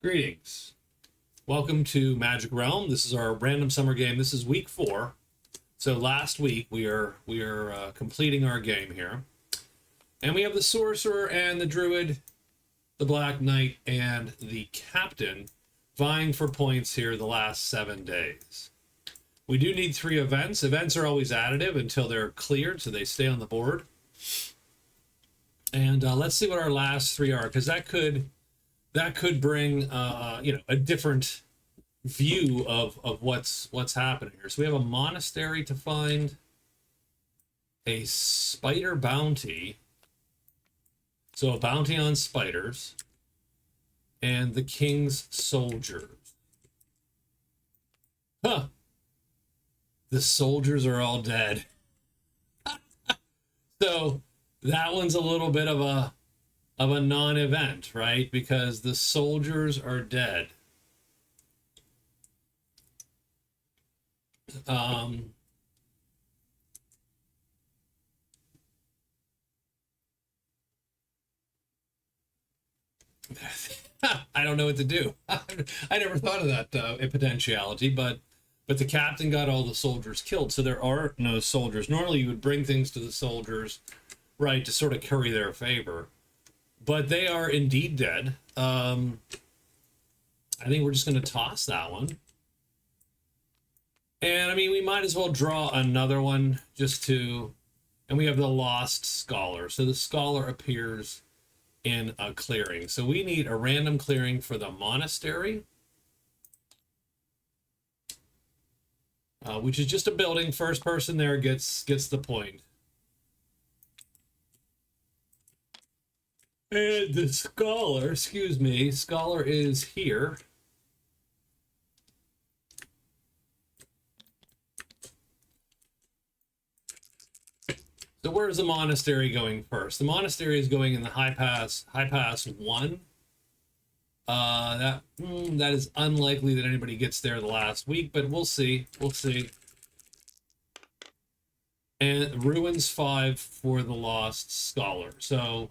Greetings. Welcome to Magic Realm. This is our random summer game. This is week 4. So last week we are completing our game here. And we have the Sorcerer and the Druid, the Black Knight, and the Captain vying for points here the last 7 days. We do need 3 events. Events are always additive until they're cleared, so they stay on the board. And let's see what our last 3 are, because that could bring a different view of what's happening here. So we have a monastery to find, a spider bounty, so a bounty on spiders, and the king's soldiers. Huh. The soldiers are all dead. So that one's a little bit of a non-event, right? Because the soldiers are dead. I don't know what to do. I never thought of that potentiality, but the captain got all the soldiers killed, so there are no soldiers. Normally you would bring things to the soldiers, right, to sort of curry their favor. But they are indeed dead. I think we're just going to toss that one. And, I mean, we might as well draw another one just to... And we have the Lost Scholar. So the Scholar appears in a clearing. So we need a random clearing for the monastery, which is just a building. First person there gets the point. And the Scholar, Scholar is here. So where's the monastery going first? The monastery is going in the high pass 1. That is unlikely that anybody gets there the last week, but we'll see. And ruins 5 for the Lost Scholar. So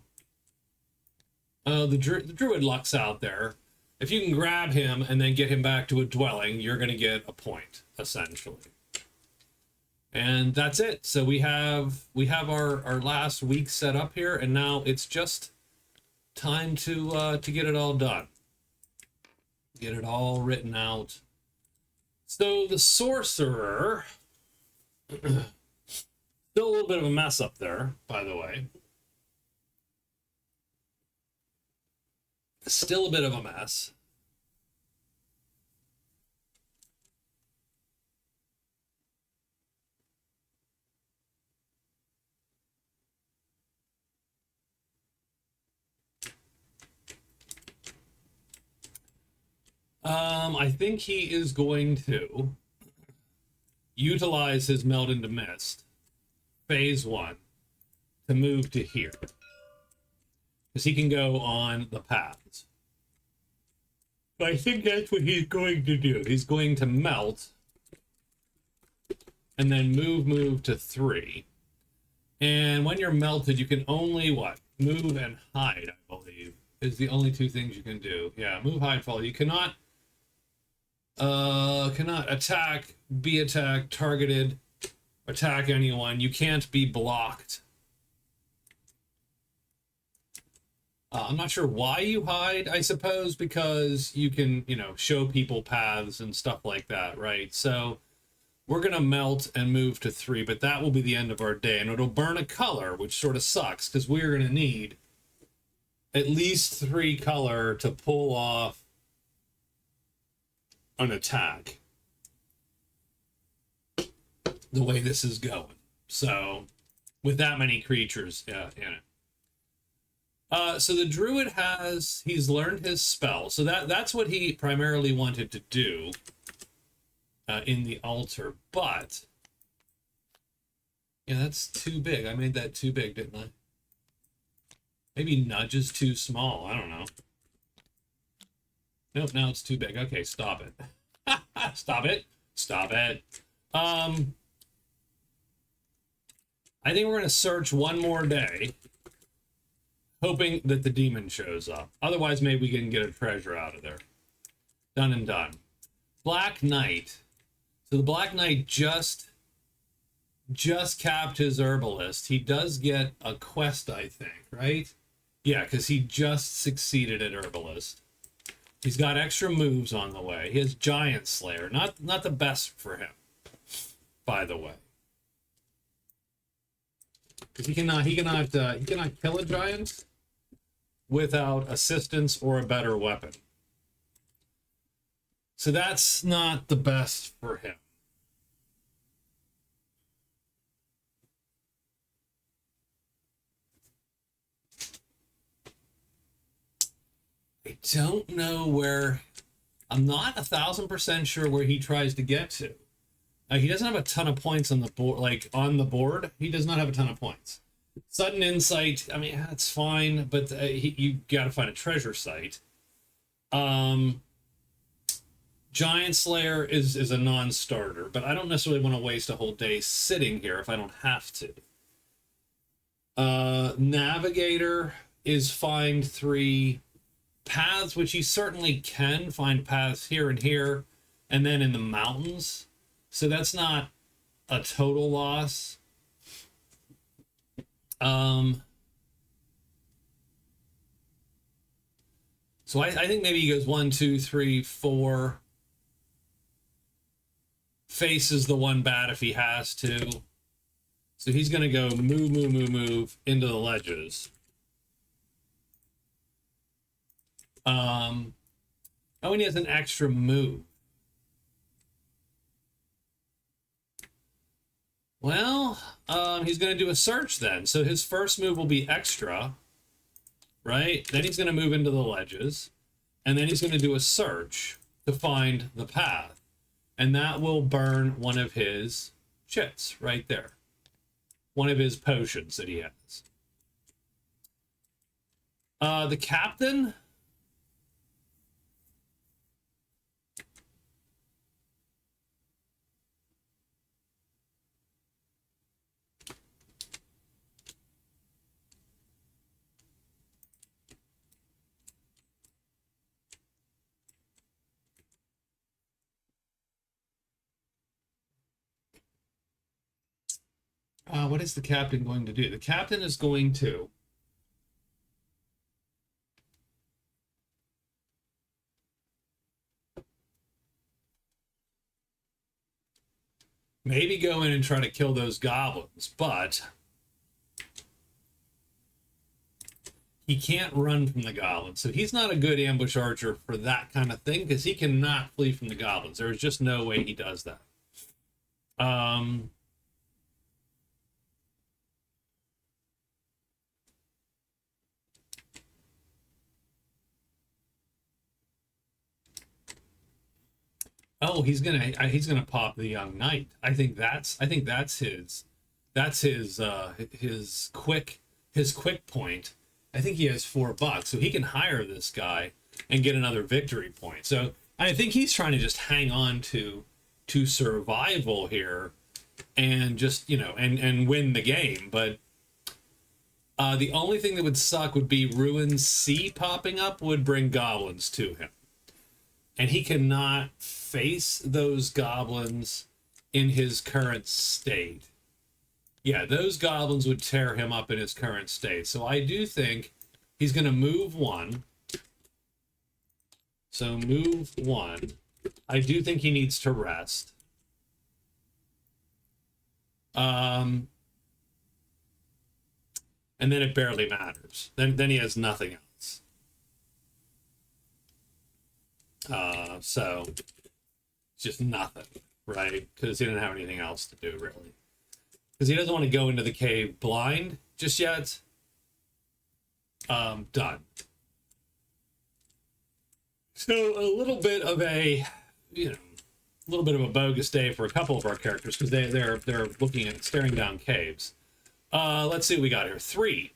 the druid lucks out there. If you can grab him and then get him back to a dwelling, you're going to get a point, essentially. And that's it. So we have our last week set up here, and now it's just time to get it all done. Get it all written out. So the Sorcerer, still a little bit of a mess up there, by the way. Still a bit of a mess. I think he is going to utilize his Meld into Mist, phase 1, to move to here. Because he can go on the paths. But I think that's what he's going to do. He's going to melt and then move to 3. And when you're melted, you can only, what? Move and hide, I believe, is the only 2 things you can do. Yeah, move, hide, follow. You cannot attack, be attacked, targeted, attack anyone. You can't be blocked. I'm not sure why you hide, I suppose, because you can, show people paths and stuff like that, right? So we're going to melt and move to 3, but that will be the end of our day. And it'll burn a color, which sort of sucks, because we're going to need at least 3 color to pull off an attack the way this is going. So with that many creatures in it. So the druid he's learned his spell. So that's what he primarily wanted to do in the altar. But yeah, that's too big. I made that too big, didn't I? Maybe nudge is too small. I don't know. Nope, now it's too big. Okay, stop it. Stop it. I think we're going to search one more day, hoping that the demon shows up. Otherwise, maybe we can get a treasure out of there. Done and done. Black Knight. So the Black Knight just capped his herbalist. He does get a quest, I think, right? Yeah, because he just succeeded at herbalist. He's got extra moves on the way. He has Giant Slayer. Not the best for him, by the way. Because he cannot kill a giant without assistance or a better weapon. So that's not the best for him. I don't know where. I'm not 1,000% sure where he tries to get to. He doesn't have a ton of points on the board. Like on the board, he does not have a ton of points. Sudden Insight. I mean, that's fine, but you got to find a treasure site. Giant Slayer is a non-starter, but I don't necessarily want to waste a whole day sitting here if I don't have to. Navigator is find 3 paths, which you certainly can find paths here and here, and then in the mountains. So that's not a total loss. So I think maybe he goes 1, 2, 3, 4. Faces the one bat if he has to. So he's going to go move into the ledges. Oh, and he has an extra move. Well, he's going to do a search then. So his first move will be extra, right? Then he's going to move into the ledges. And then he's going to do a search to find the path. And that will burn one of his chits right there. One of his potions that he has. The captain. What is the captain going to do? The captain is going to maybe go in and try to kill those goblins, but he can't run from the goblins. So he's not a good ambush archer for that kind of thing because he cannot flee from the goblins. There's just no way he does that. Oh, he's gonna pop the young knight. I think that's his quick point. I think he has $4, so he can hire this guy and get another victory point. So I think he's trying to just hang on to survival here and just, you know, and win the game. But the only thing that would suck would be Ruin C popping up would bring goblins to him. And he cannot face those goblins in his current state. Yeah, those goblins would tear him up in his current state. So I do think he's going to move 1. So move 1. I do think he needs to rest. And then it barely matters. Then he has nothing else. So just nothing, right? Because he didn't have anything else to do, really. Because he doesn't want to go into the cave blind just yet. Done. So a little bit of a, you know, a little bit of a bogus day for a couple of our characters because they're looking at staring down caves. Let's see what we got here. 3.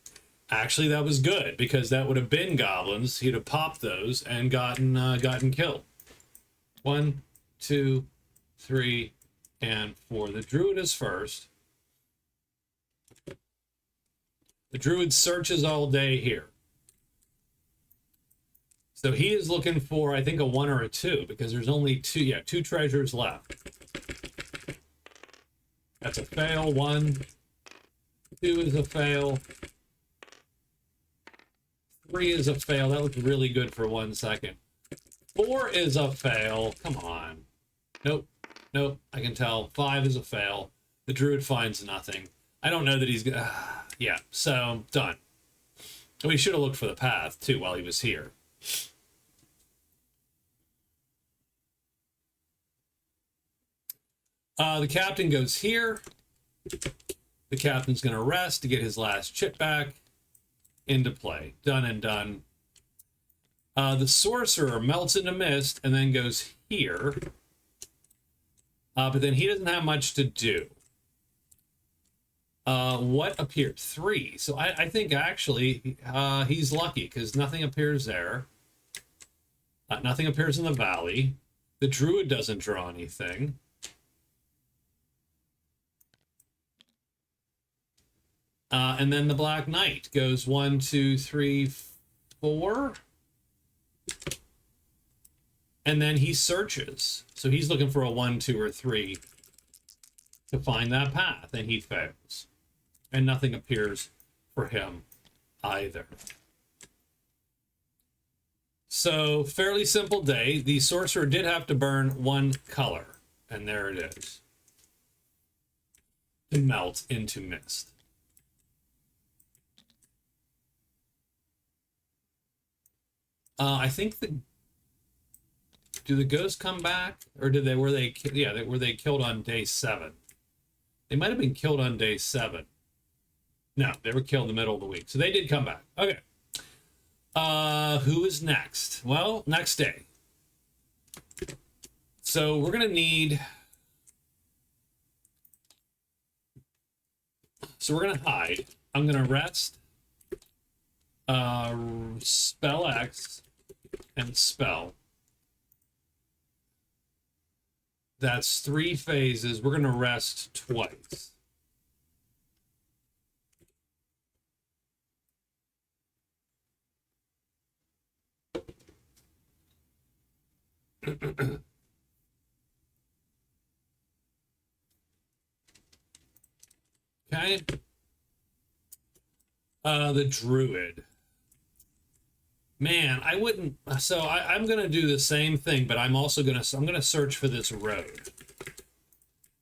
Actually, that was good because that would have been goblins. He'd have popped those and gotten killed. 1, 2, 3, and 4. The druid is first. The druid searches all day here. So he is looking for, I think, a 1 or a 2, because there's only two, yeah, 2 treasures left. That's a fail. 1, 2 is a fail. 3 is a fail. That looks really good for 1 second. 4 is a fail. Come on. Nope. Nope. I can tell. 5 is a fail. The druid finds nothing. I don't know that he's gonna... yeah, so done. We should have looked for the path, too, while he was here. The captain goes here. The captain's going to rest to get his last chip back. Into play. Done and done. The sorcerer melts into mist and then goes here. But then he doesn't have much to do. What appeared? 3. So I think actually he's lucky because nothing appears there. Nothing appears in the valley. The druid doesn't draw anything. And then the Black Knight goes 1, 2, 3, 4. And then he searches. So he's looking for a 1, 2, or 3 to find that path, and he fails. And nothing appears for him either. So, fairly simple day. The sorcerer did have to burn 1 color, and there it is. It melts into mist. I think do the ghosts come back, or did they were they killed on day 7? They might have been killed on day 7. No, they were killed in the middle of the week, so they did come back. Okay. Who is next? Well, next day. So we're gonna need. So we're gonna hide. I'm gonna rest. Spell X and spell. That's 3 phases. We're gonna rest twice. Okay. The druid. Man, I wouldn't. So I'm gonna do the same thing, but I'm gonna search for this road.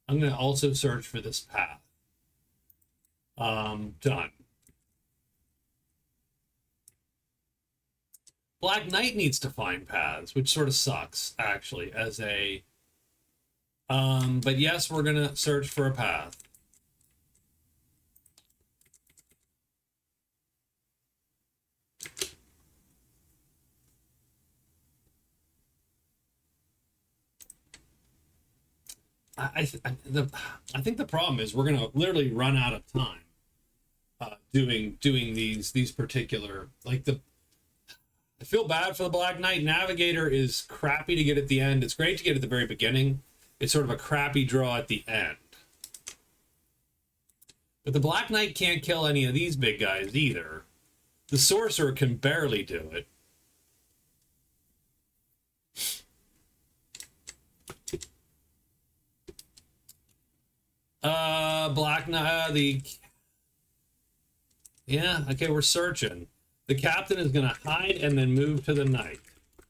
I'm gonna also search for this path. Done. Black Knight needs to find paths, which sort of sucks, actually, as a... but yes, we're going to search for a path. I think the problem is we're going to literally run out of time doing these particular... like the... I feel bad for the Black Knight. Navigator is crappy to get at the end. It's great to get at the very beginning. It's sort of a crappy draw at the end. But the Black Knight can't kill any of these big guys either. The Sorcerer can barely do it. Black Knight, yeah, okay, we're searching. The captain is going to hide and then move to the knight.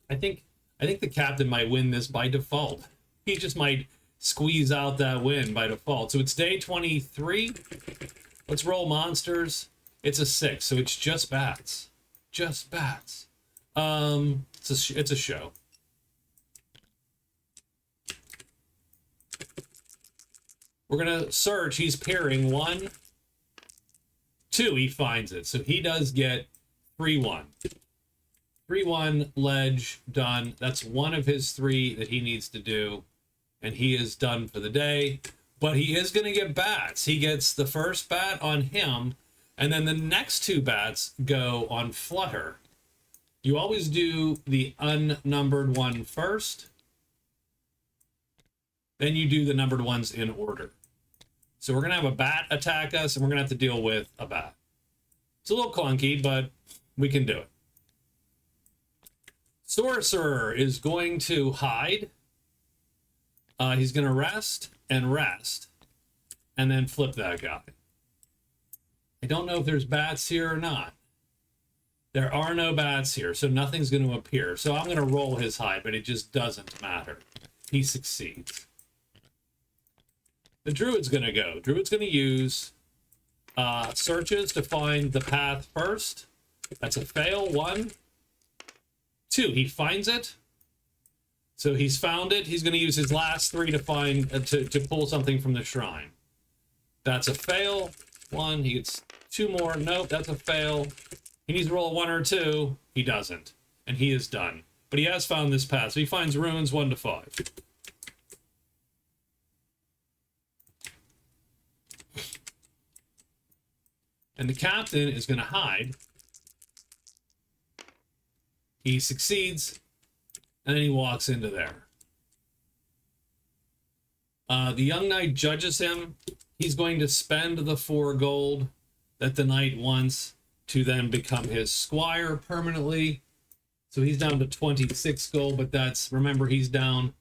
I think the captain might win this by default. He just might squeeze out that win by default. So it's day 23. Let's roll monsters. It's a 6, so it's just bats. Just bats. It's a show. We're gonna search. He's peering. 1, 2. He finds it. So he does get 3-1. 3-1 ledge done. That's 1 of his 3 that he needs to do, and he is done for the day. But he is going to get bats. He gets the first bat on him, and then the next 2 bats go on Flutter. You always do the unnumbered one first, then you do the numbered ones in order. So we're going to have a bat attack us, and we're going to have to deal with a bat. It's a little clunky, but we can do it. Sorcerer is going to hide. He's going to rest, and then flip that guy. I don't know if there's bats here or not. There are no bats here, so nothing's going to appear. So I'm going to roll his hide, but it just doesn't matter. He succeeds. The Druid's going to go. Druid's going to use searches to find the path first. That's a fail. 1, 2. He finds it. So he's found it. He's going to use his last 3 to find to pull something from the shrine. That's a fail. 1. He gets 2 more. Nope, that's a fail. He needs to roll a 1 or 2. He doesn't. And he is done. But he has found this path. So he finds runes 1 to 5. And the captain is going to hide. He succeeds. And then he walks into there. The young knight judges him. He's going to spend the 4 gold that the knight wants to then become his squire permanently. So he's down to 26 gold, but that's, remember, he's down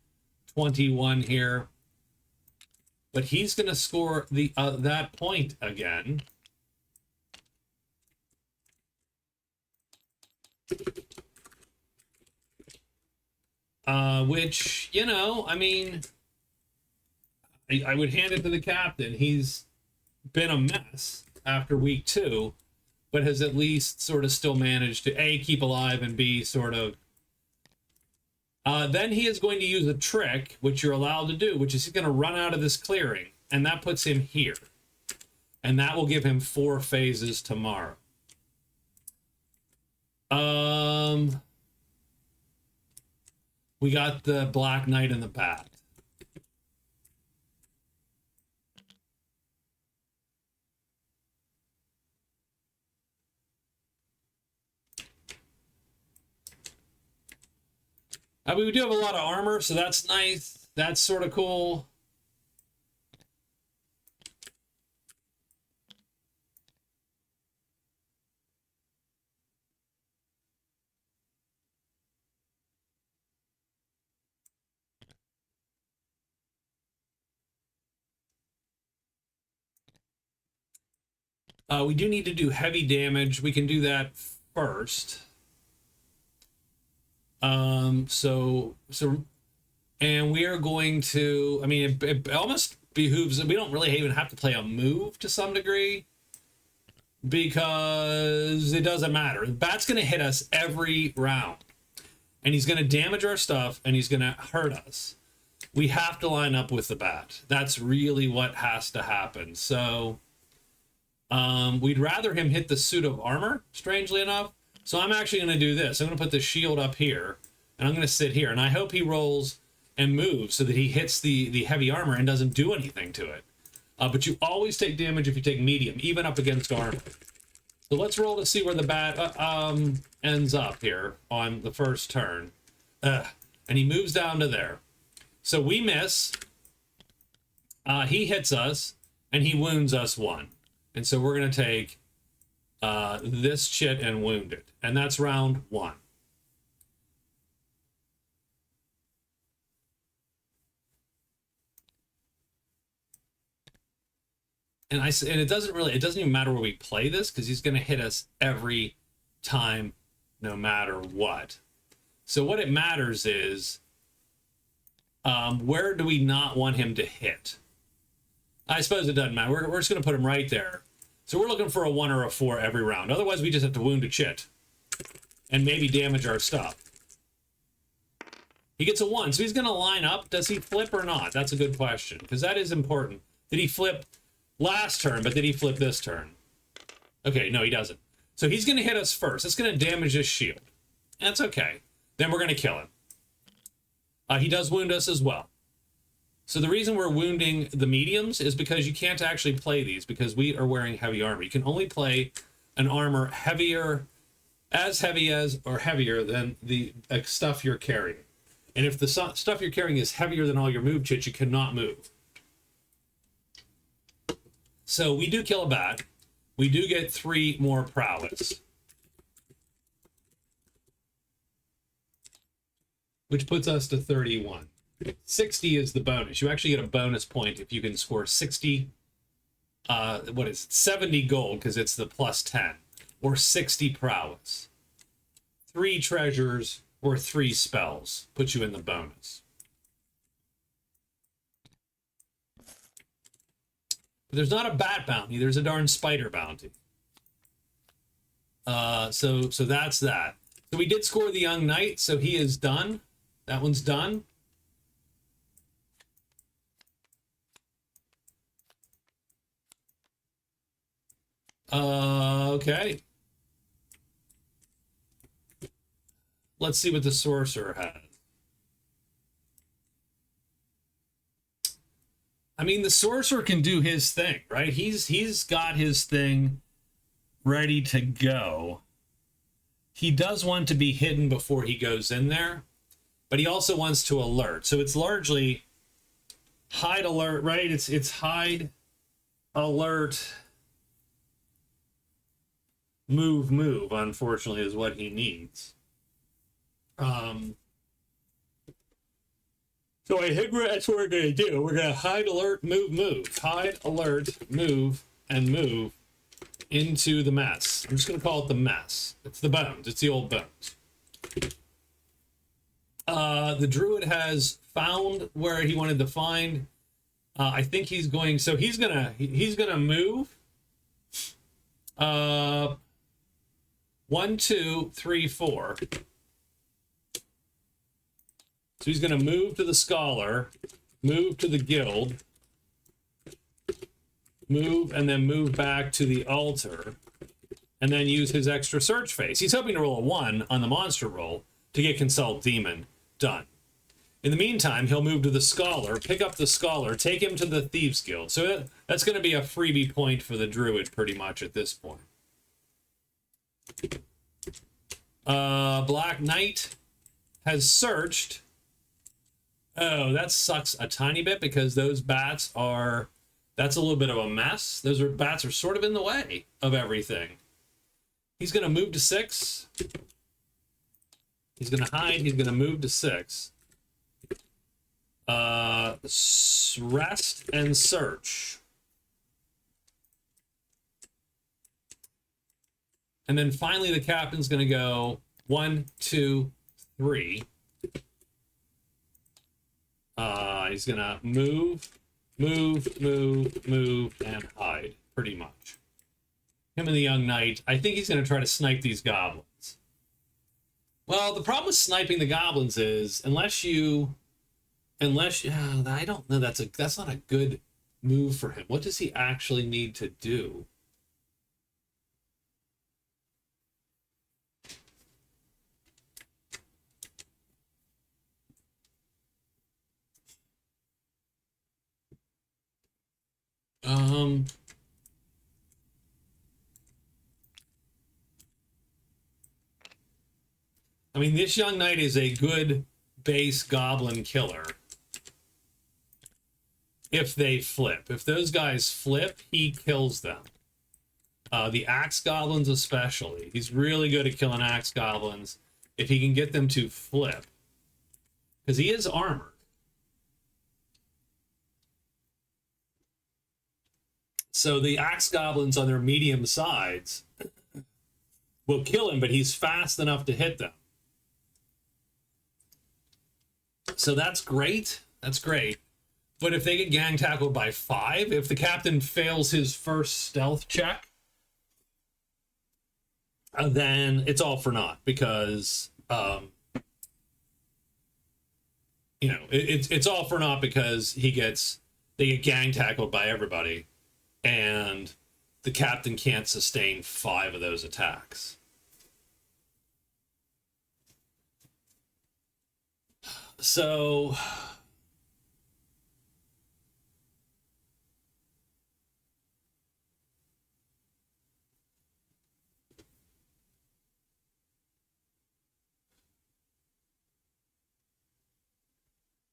21 here. But he's going to score the that point again. Which, you know, I mean, I would hand it to the captain. He's been a mess after week 2, but has at least sort of still managed to A, keep alive, and B, sort of. Then he is going to use a trick, which you're allowed to do, which is he's going to run out of this clearing, and that puts him here. And that will give him 4 phases tomorrow. We got the Black Knight and the Bat. We do have a lot of armor, so that's nice. That's sort of cool. We do need to do heavy damage. We can do that first. And we are going to, I mean, it almost behooves, we don't really even have to play a move to some degree, because it doesn't matter. The bat's going to hit us every round, and he's going to damage our stuff, and he's going to hurt us. We have to line up with the bat. That's really what has to happen. So we'd rather him hit the suit of armor, strangely enough. So I'm actually going to do this. I'm going to put the shield up here, and I'm going to sit here. And I hope he rolls and moves so that he hits the heavy armor and doesn't do anything to it. But you always take damage if you take medium, even up against armor. So let's roll to see where the bat ends up here on the first turn. And he moves down to there. So we miss. He hits us, and he wounds us 1. And so we're going to take this chit and wound it. And that's round 1. And it doesn't even matter where we play this, because he's going to hit us every time, no matter what. So what it matters is, where do we not want him to hit? I suppose it doesn't matter. We're just going to put him right there. So we're looking for a 1 or a 4 every round. Otherwise, we just have to wound a chit and maybe damage our stuff. He gets a 1, so he's going to line up. Does he flip or not? That's a good question, because that is important. Did he flip last turn, but did he flip this turn? Okay, no, he doesn't. So he's going to hit us first. That's going to damage his shield. That's okay. Then we're going to kill him. He does wound us as well. So the reason we're wounding the mediums is because you can't actually play these, because we are wearing heavy armor. You can only play an armor heavier, as heavy as, or heavier than the stuff you're carrying. And if the stuff you're carrying is heavier than all your move chits, you cannot move. So we do kill a bat. We do get 3 more prowess. which puts us to 31. 60 is the bonus. You actually get a bonus point if you can score 60, what is it, 70 gold, because it's the plus 10, or 60 prowess. 3 treasures or 3 spells put you in the bonus. But there's not a bat bounty, there's a darn spider bounty. So that's that. So we did score the young knight, so he is done. That one's done. Okay. Let's see what the sorcerer has. I mean, the sorcerer can do his thing, right? He's got his thing ready to go. He does want to be hidden before he goes in there, but he also wants to alert. So it's largely hide, alert, right? It's hide, alert, move, unfortunately, is what he needs. So I think that's what we're going to do. We're going to hide, alert, move. Hide, alert, move, and move into the mess. I'm just going to call it the mess. It's the bones. It's the old bones. The druid has found where he wanted to find. I think he's going. So he's gonna move. 1, 2, 3, 4. So he's going to move to the scholar, move to the guild, move, and then move back to the altar, and then use his extra search phase. He's hoping to roll a 1 on the monster roll to get Consult Demon done. In the meantime, he'll move to the scholar, pick up the scholar, take him to the Thieves Guild. So that's going to be a freebie point for the druid pretty much at this point. Black Knight has searched. Oh, that sucks a tiny bit because those bats are, that's a little bit of a mess. Bats are sort of in the way of everything. He's going to move to 6. He's going to hide. He's going to move to 6. Rest and search. And then finally the captain's going to go 1, 2, 3. He's gonna move, and hide, pretty much. Him and the young knight. I think he's gonna try to snipe these goblins. Well, the problem with sniping the goblins is I don't know. That's not a good move for him. What does he actually need to do? I mean, this young knight is a good base goblin killer. If they flip. If those guys flip, he kills them. The axe goblins especially. He's really good at killing axe goblins if he can get them to flip. Because he is armored. So the axe goblins on their medium sides will kill him, but he's fast enough to hit them. So that's great. That's great. But if they get gang tackled by 5, if the captain fails his first stealth check, then it's all for naught because, it's all for naught because they get gang tackled by everybody, and the captain can't sustain 5 of those attacks. So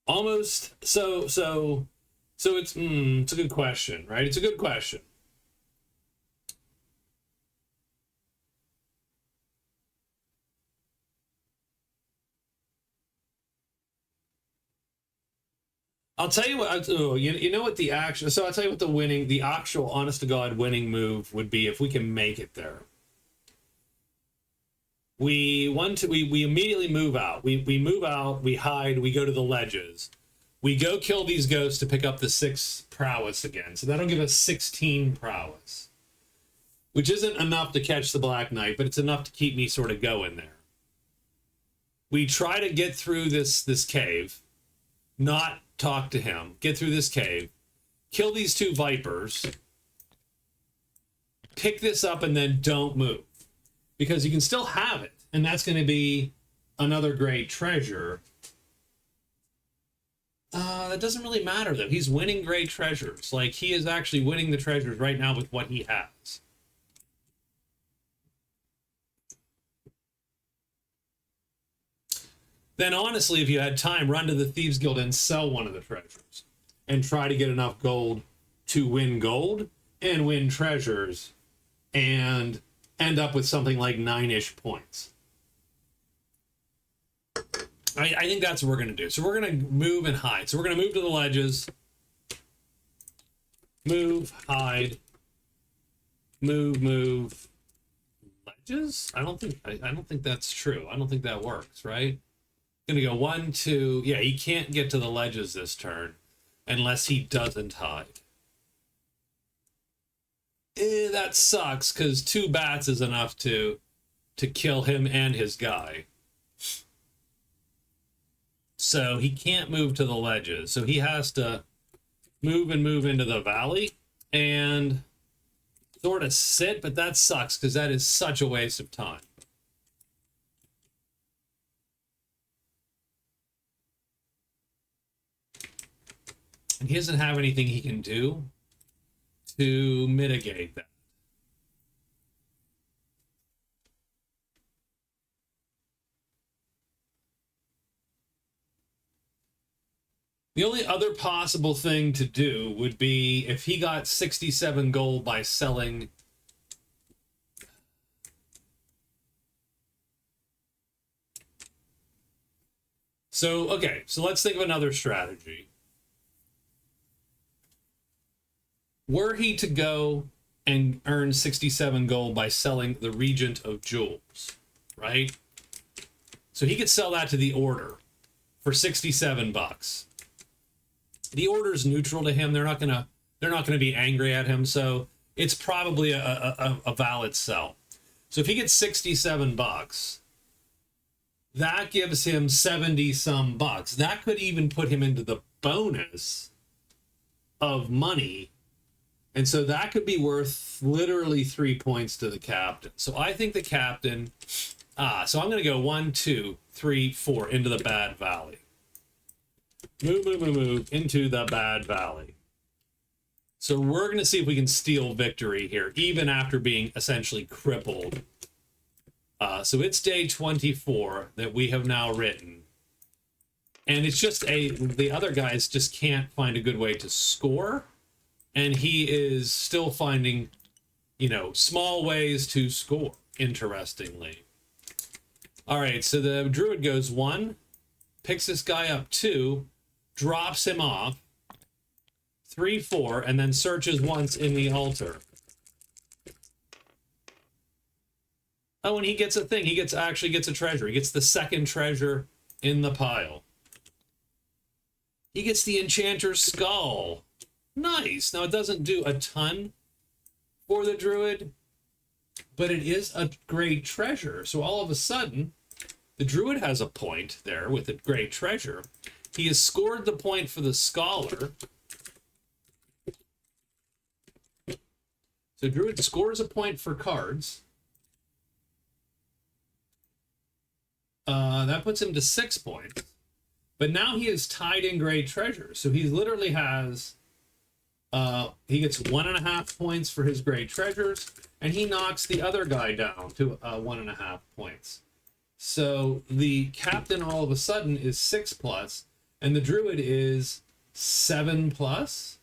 almost so it's a good question, right? It's a good question. I'll tell you what. You know what the actual. So I'll tell you what the actual, honest to God, winning move would be if we can make it there. We immediately move out. We move out. We hide. We go to the ledges. We go kill these ghosts to pick up the 6 prowess again. So that'll give us 16 prowess, which isn't enough to catch the Black Knight, but it's enough to keep me sort of going there. We try to get through this cave, not talk to him, get through this cave, kill these 2 vipers, pick this up, and then don't move. Because you can still have it, and that's going to be another great treasure. That doesn't really matter, though. He's winning great treasures. Like, he is actually winning the treasures right now with what he has. Then, honestly, if you had time, run to the Thieves Guild and sell one of the treasures. And try to get enough gold to win gold and win treasures. And end up with something like 9-ish points. I think that's what we're going to do. So we're going to move and hide. So we're going to move to the ledges. Move, hide. Move. Ledges? I don't think that's true. I don't think that works, right? Going to go 1, 2. Yeah, he can't get to the ledges this turn unless he doesn't hide. That sucks, because 2 bats is enough to kill him and his guy. So he can't move to the ledges. So he has to move into the valley and sort of sit, but that sucks, because that is such a waste of time. And he doesn't have anything he can do to mitigate that. The only other possible thing to do would be if he got 67 gold by selling okay, so let's think of another strategy. Were he to go and earn 67 gold by selling the Regent of Jewels, right? So he could sell that to the Order for 67 bucks. The Order's neutral to him. They're not gonna be angry at him, so it's probably a valid sell. So if he gets 67 bucks, that gives him 70 some bucks. That could even put him into the bonus of money. And so that could be worth literally 3 points to the captain. So I think the captain, so I'm going to go 1, 2, 3, 4 into the bad valley. Move into the bad valley. So we're going to see if we can steal victory here, even after being essentially crippled. So it's day 24 that we have now written. And it's just the other guys just can't find a good way to score. And he is still finding, small ways to score, interestingly. All right, so the Druid goes 1, picks this guy up 2, drops him off, 3, 4, and then searches once in the altar. Oh, and he gets a thing. He actually gets a treasure. He gets the 2nd treasure in the pile. He gets the Enchanter's Skull. Nice. Now, it doesn't do a ton for the Druid, but it is a great treasure. So all of a sudden, the Druid has a point there with a great treasure. He has scored the point for the Scholar. So Druid scores a point for cards. That puts him to 6 points. But now he is tied in great treasure. So he literally has... he gets 1.5 points for his great treasures, and he knocks the other guy down to 1.5 points. So the captain all of a sudden is 6+, and the Druid is 7+.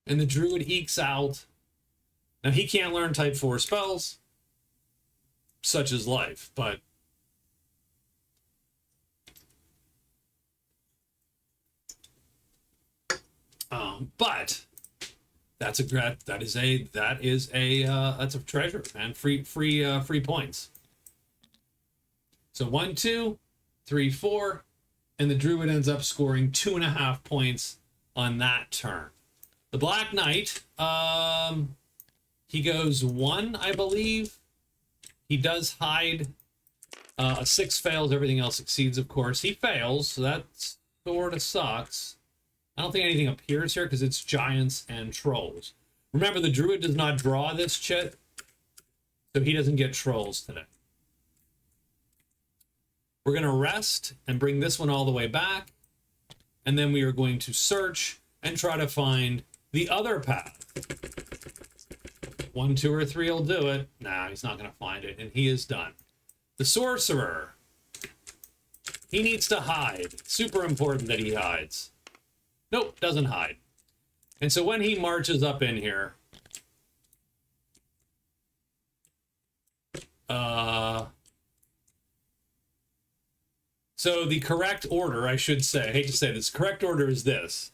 And the Druid ekes out. Now he can't learn type 4 spells. such is life. But that's a treasure, man. Free points. So 1, 2, 3, 4, and the druid ends up scoring 2.5 points on that turn. The Black Knight, he goes 1, I believe. He does hide. A 6 fails, everything else succeeds, of course. He fails, so that sort of sucks. I don't think anything appears here because it's giants and trolls. Remember, the druid does not draw this chit, so he doesn't get trolls today. We're going to rest and bring this one all the way back, and then we are going to search and try to find the other path. 1, 2, or 3 will do it. Nah, he's not going to find it, and he is done. The Sorcerer. He needs to hide. Super important that he hides. Nope, doesn't hide. And so when he marches up in here, so the correct order, I should say, I hate to say this, correct order is this.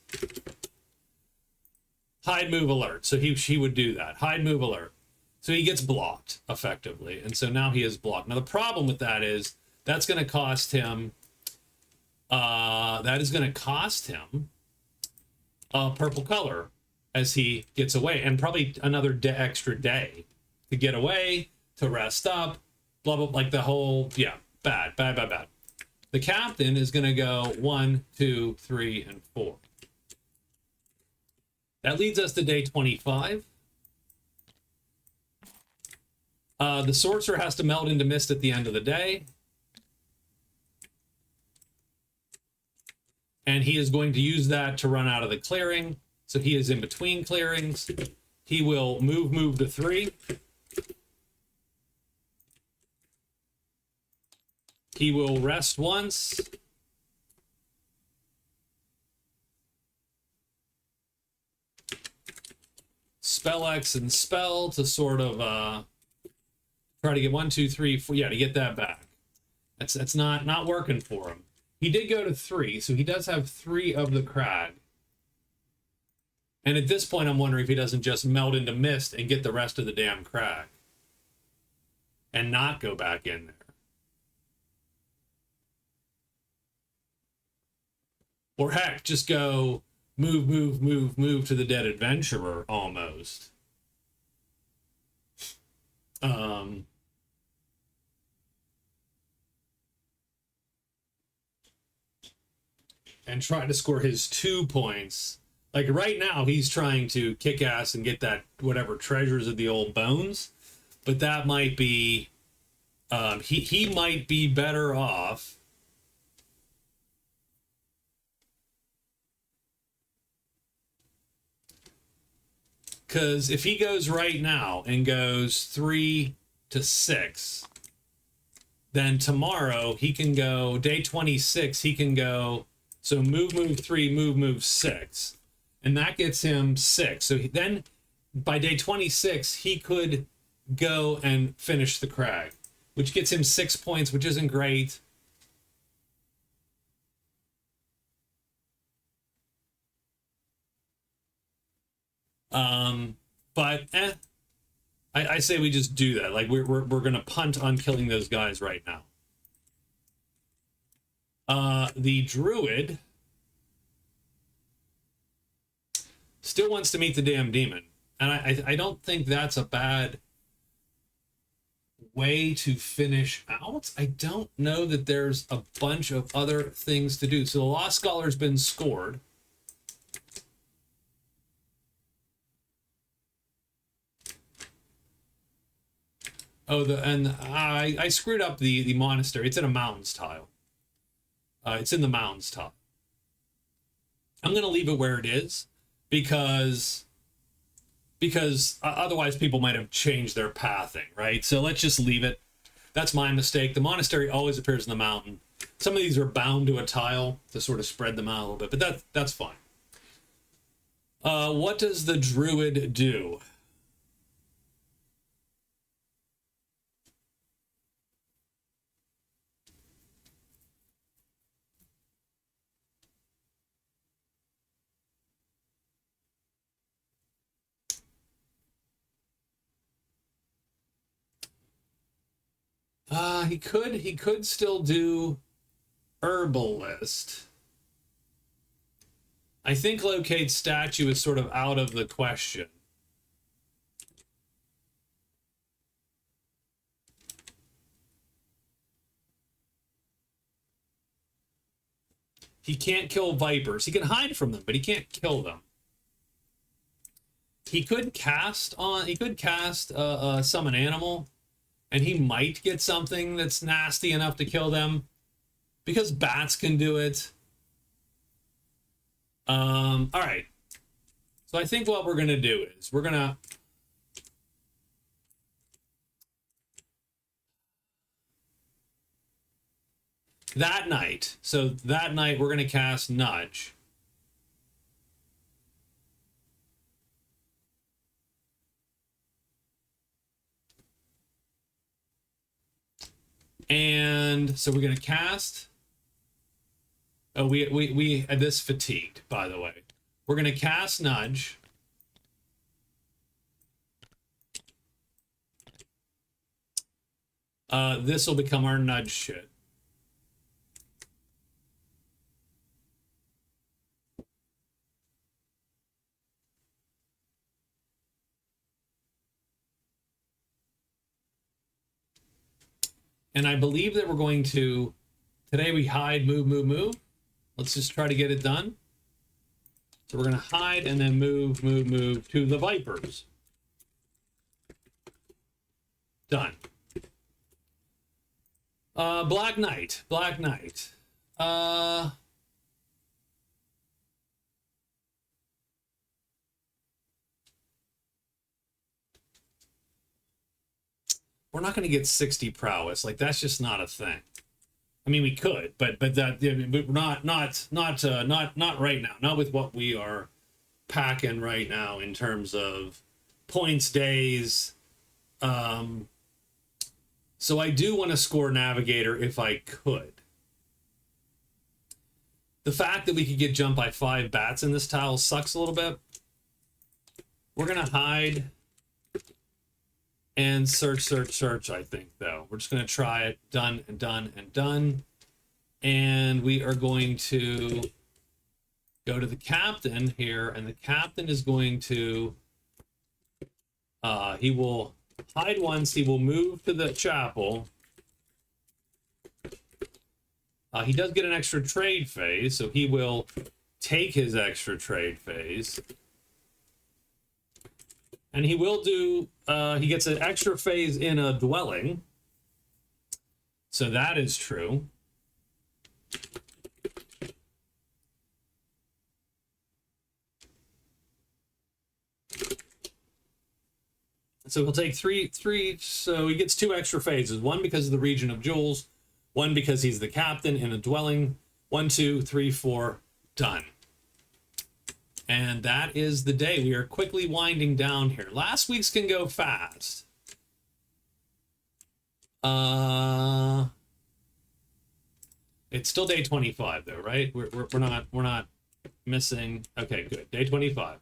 Hide, move, alert. So he would do that. Hide, move, alert. So he gets blocked, effectively. And so now he is blocked. Now the problem with that is that's going to cost him, a purple color as he gets away, and probably another extra day to get away, to rest up, blah, blah, like the whole, yeah, bad. The captain is going to go 1, 2, 3, and 4. That leads us to day 25. The Sorcerer has to melt into mist at the end of the day. And he is going to use that to run out of the clearing. So he is in between clearings. He will move to 3. He will rest once. Spell X and spell to sort of try to get 1, 2, 3, 4. Yeah, to get that back. That's not working for him. He did go to 3, so he does have 3 of the Crag. And at this point, I'm wondering if he doesn't just melt into mist and get the rest of the damn Crag. And not go back in there. Or heck, just go move to the dead adventurer, almost. And try to score his 2 points. Like right now, he's trying to kick ass and get that whatever treasures of the old bones. But that might be, he might be better off because if he goes right now and goes 3 to 6, then tomorrow he can go, day 26, he can go, so move 3, move 6. And that gets him 6. So then by day 26, he could go and finish the Crag, which gets him 6 points, which isn't great. But I say we just do that. Like we're gonna punt on killing those guys right now. The druid still wants to meet the damn demon, and I don't think that's a bad way to finish out. I don't know that there's a bunch of other things to do. So the Lost Scholar's been scored. Oh, I screwed up the monastery. It's in a mountains tile. It's in the mountains tile. I'm gonna leave it where it is because otherwise people might have changed their pathing, right? So let's just leave it. That's my mistake. The monastery always appears in the mountain. Some of these are bound to a tile to sort of spread them out a little bit, but that's fine. What does the druid do? He could still do herbalist. I think locate statue is sort of out of the question. He can't kill vipers. He can hide from them, but he can't kill them. He could cast summon animal, and he might get something that's nasty enough to kill them, because bats can do it. All right. So I think what we're gonna do is we're gonna that night. So that night we're gonna cast Nudge. And so we're gonna cast. Oh, we had this fatigued, by the way. We're gonna cast Nudge. This will become our Nudge shit. And I believe that we're going to, today we hide, move, move, move. Let's just try to get it done. So we're going to hide and then move, move, move to the Vipers. Done. Black Knight. Black Knight. We're not going to get 60 prowess. Like, that's just not a thing. I mean, we could, but that not right now. Not with what we are packing right now in terms of points, days. So I do want to score Navigator if I could. The fact that we could get jumped by 5 bats in this tile sucks a little bit. We're gonna hide and search, search, search, I think, though. We're just going to try it. Done and done and done. And we are going to go to the captain here, and the captain is going to... he will hide once. He will move to the chapel. He does get an extra trade phase, so he will take his extra trade phase. And he will do, he gets an extra phase in a dwelling. So that is true. So he'll take three, so he gets 2 extra phases. 1 because of the region of jewels. 1 because he's the captain in a dwelling. 1, 2, 3, 4, done. And that is the day. We are quickly winding down here. Last week's can go fast. It's still day 25 though, right? We're not missing. Okay, good. Day 25.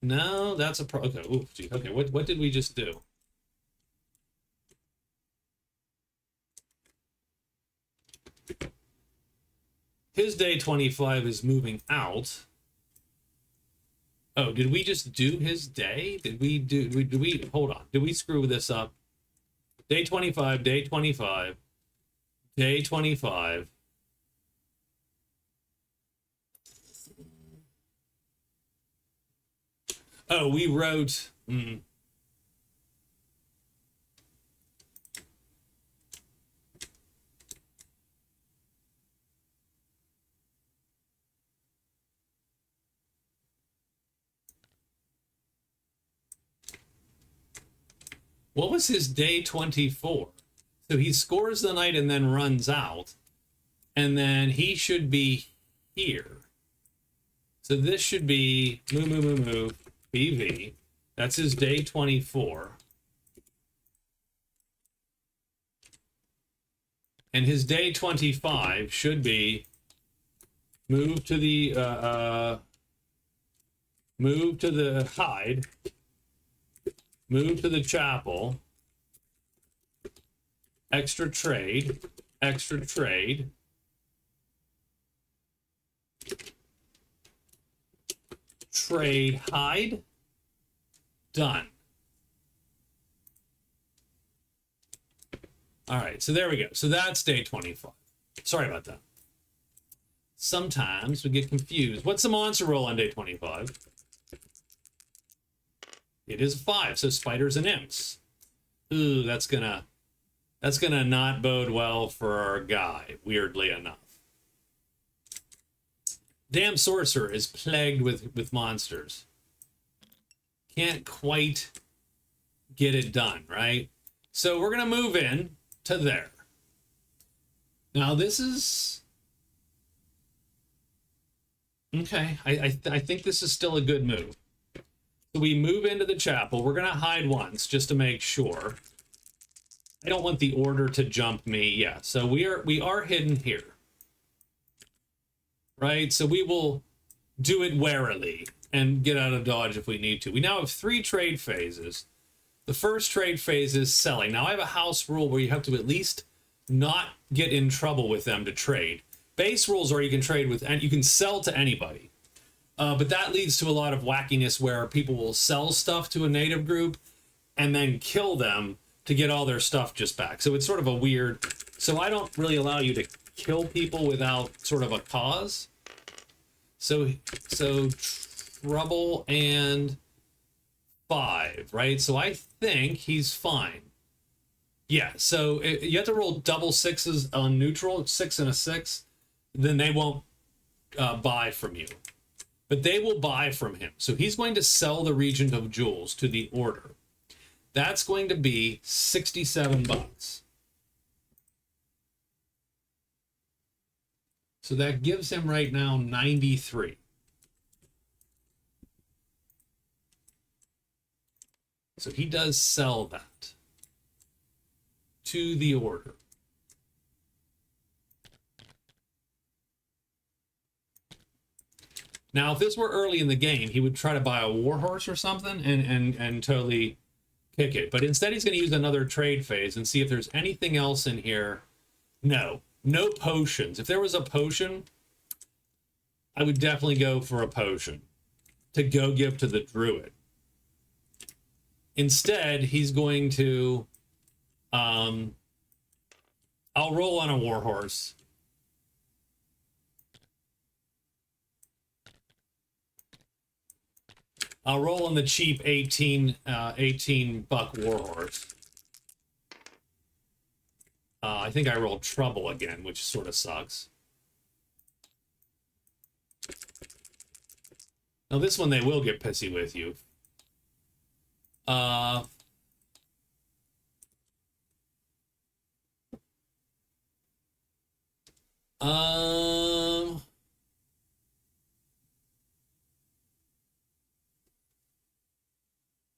No, that's a pro. Okay, ooh, gee, okay. What did we just do? His day 25 is moving out. Oh, did we just do his day? Did we hold on. Did we screw this up? Day 25, day 25, day 25. Oh, we wrote... What was his day 24? So he scores the night and then runs out. And then he should be here. So this should be move, BV. That's his day 24. And his day 25 should be move to the hide. Move to the chapel. extra trade, extra trade. Trade hide. Done. All right, so there we go. So that's day 25. Sorry about that. Sometimes we get confused. What's the monster roll on day 25? It is 5, so spiders and imps. Ooh, that's gonna not bode well for our guy, weirdly enough. Damn sorcerer is plagued with monsters. Can't quite get it done, right? So we're gonna move in to there. Now this is okay. I think this is still a good move. So we move into the chapel. We're gonna hide once just to make sure. I don't want the order to jump me. Yeah, so we are hidden here. Right? So we will do it warily and get out of dodge if we need to. We now have 3 trade phases. The first trade phase is selling. Now I have a house rule where you have to at least not get in trouble with them to trade. Base rules are you can trade with, and you can sell to anybody. But that leads to a lot of wackiness where people will sell stuff to a native group and then kill them to get all their stuff just back. So it's sort of a weird, so I don't really allow you to kill people without sort of a cause. So trouble and 5, right? So I think he's fine. Yeah, so you have to roll double 6s on neutral, 6 and a 6, then they won't buy from you. But they will buy from him. So he's going to sell the Regent of Jewels to the Order. That's going to be 67 bucks. So that gives him right now 93. So he does sell that to the Order. Now, if this were early in the game, he would try to buy a warhorse or something and totally kick it. But instead, he's going to use another trade phase and see if there's anything else in here. No potions. If there was a potion, I would definitely go for a potion to go give to the druid. Instead, he's going to, I'll roll on a warhorse. I'll roll on the cheap 18 buck warhorse. I think I rolled trouble again, which sort of sucks. Now this one they will get pissy with you.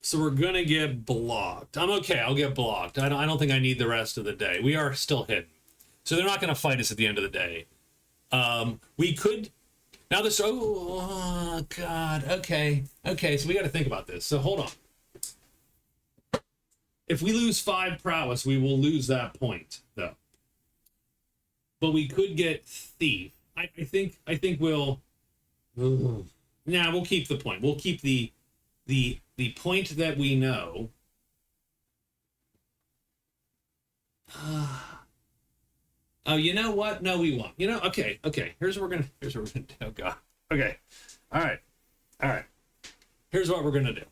So we're gonna get blocked. I'm okay, I'll get blocked. I don't think I need the rest of the day. We are still hidden. So they're not gonna fight us at the end of the day. We could now this oh god, okay, so we gotta think about this. So hold on. If we lose 5 prowess, we will lose that point, though. But we could get thief. I think we'll we'll keep the point. We'll keep the point that we know. Oh, you know what? No, we won't. You know, okay. Here's what we're gonna do. Oh god. Okay. All right. Here's what we're gonna do.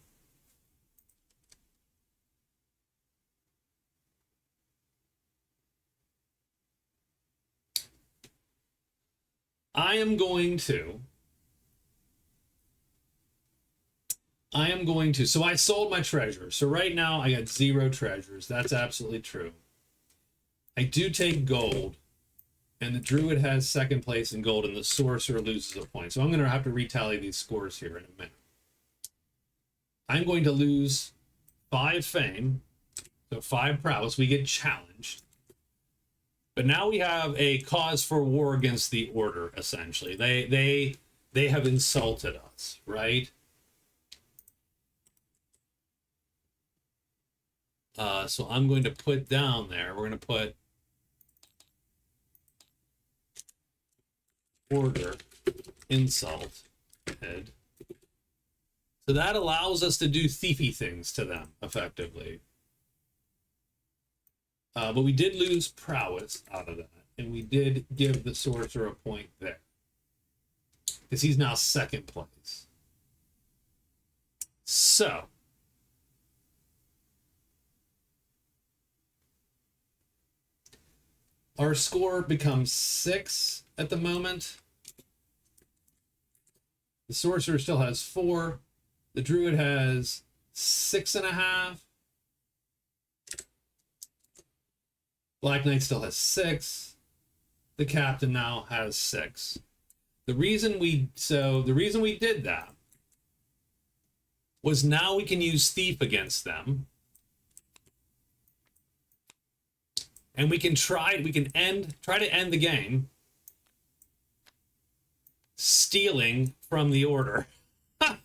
I am going to, so I sold my treasure. So right now I got 0 treasures. That's absolutely true. I do take gold, and the druid has 2nd place in gold, and the sorcerer loses a point. So I'm going to have to retally these scores here in a minute. I'm going to lose 5 fame, so 5 prowess. We get challenged. But now we have a cause for war against the Order, essentially. They have insulted us, right? So I'm going to put down there, we're going to put order insult head. So that allows us to do thiefy things to them effectively. But we did lose prowess out of that, and we did give the sorcerer a point there because he's now second place. So our score becomes 6 at the moment. The sorcerer still has 4. The druid has 6.5. Black Knight still has 6. The captain now has 6. The reason we did that was now we can use thief against them. And we can try to end the game stealing from the order.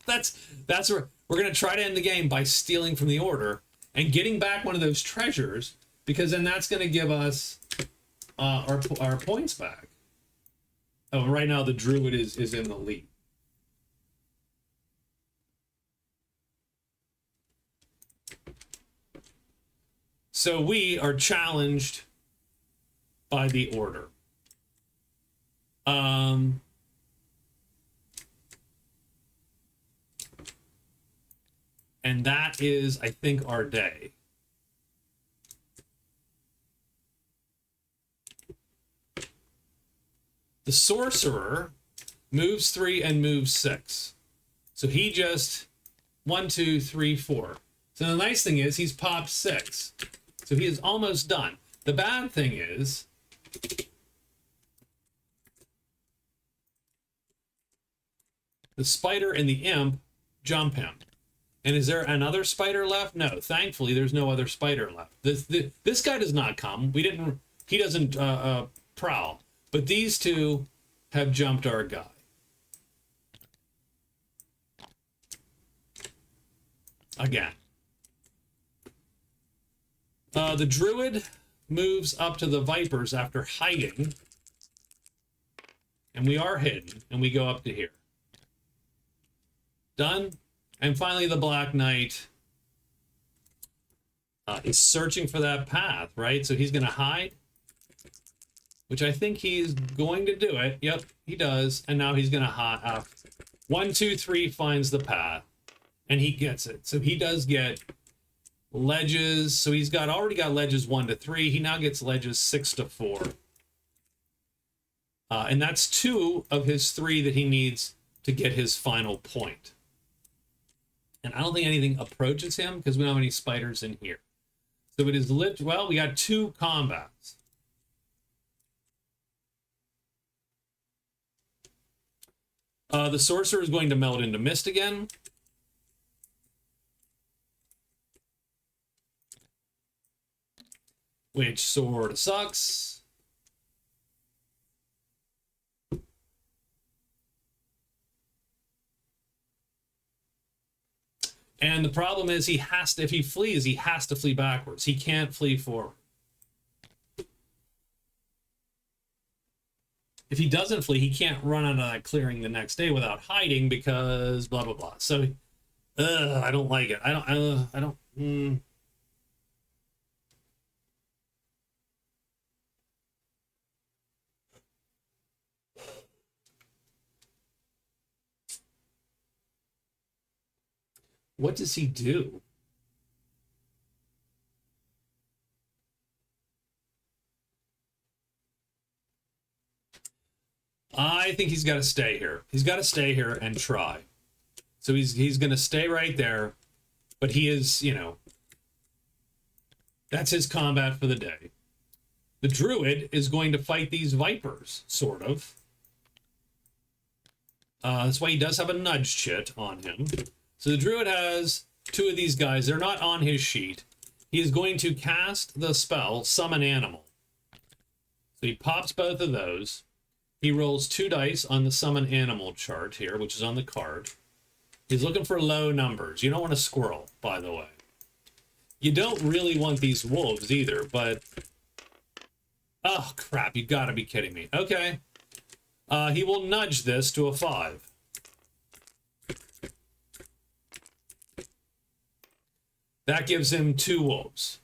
that's where we're going to try to end the game, by stealing from the order and getting back one of those treasures, because then that's going to give us our points back. Oh, right now the druid is in the lead. So we are challenged by the order. And that is, I think, our day. The sorcerer moves 3 and moves 6. So he just 1, 2, 3, 4. So the nice thing is he's popped 6. So he is almost done. The bad thing is the spider and the imp jump him. And is there another spider left? No, thankfully there's no other spider left. This guy does not come. He doesn't prowl. But these two have jumped our guy. Again. The druid moves up to the vipers after hiding. And we are hidden. And we go up to here. Done. And finally, the Black Knight is searching for that path, right? So he's going to hide, which I think he's going to do it. Yep, he does. And now he's going to hide. 1, 2, 3 finds the path, and he gets it. So he does get ledges. So he's already got ledges 1 to 3. He now gets ledges 6 to 4. And that's 2 of his 3 that he needs to get his final point. And I don't think anything approaches him because we don't have any spiders in here. So it is well, we got 2 combats. The sorcerer is going to melt into mist again. Which sort of sucks. And the problem is if he flees, he has to flee backwards. He can't flee forward. If he doesn't flee, he can't run out of that clearing the next day without hiding because blah, blah, blah. So, I don't like it. I don't. What does he do? I think he's got to stay here. He's got to stay here and try. So he's going to stay right there, but he is, that's his combat for the day. The druid is going to fight these vipers, sort of. That's why he does have a nudge chit on him. So the druid has 2 of these guys. They're not on his sheet. He is going to cast the spell, Summon Animal. So he pops both of those. He rolls 2 dice on the Summon Animal chart here, which is on the card. He's looking for low numbers. You don't want a squirrel, by the way. You don't really want these wolves either, but... Oh, crap, you gotta be kidding me. Okay. He will nudge this to a 5. That gives him 2 wolves.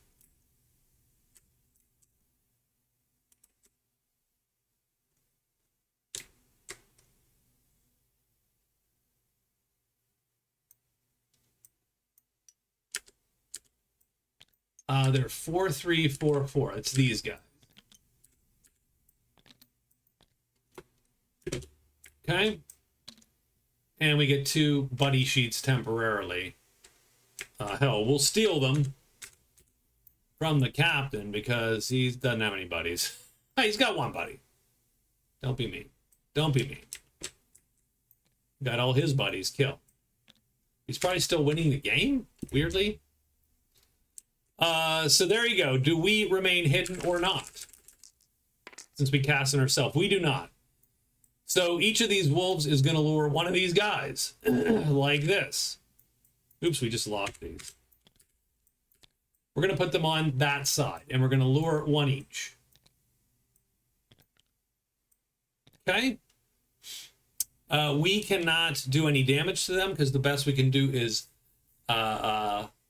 They're 4, 3, 4, 4. It's these guys. Okay. And we get 2 buddy sheets temporarily. Hell, we'll steal them from the captain because he doesn't have any buddies. He's got 1 buddy. Don't be mean. Don't be mean. Got all his buddies killed. He's probably still winning the game, weirdly. So there you go. Do we remain hidden or not? Since we cast on ourselves. We do not. So each of these wolves is going to lure one of these guys. Like this. Oops, we just locked these. We're going to put them on that side. And we're going to lure 1 each. Okay? We cannot do any damage to them because the best we can do is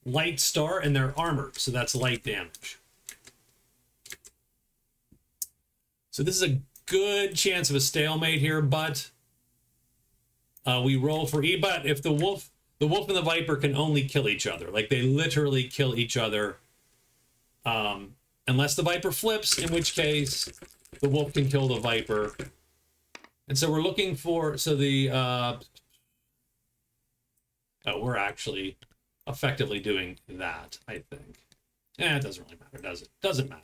light star, and they're armored, so that's light damage. So this is a good chance of a stalemate here, but we roll for E. But if the wolf and the viper can only kill each other, like they literally kill each other, unless the viper flips, in which case the wolf can kill the viper. And so we're looking for, so the, we're actually effectively doing that, I think. It doesn't really matter, does it? Doesn't matter.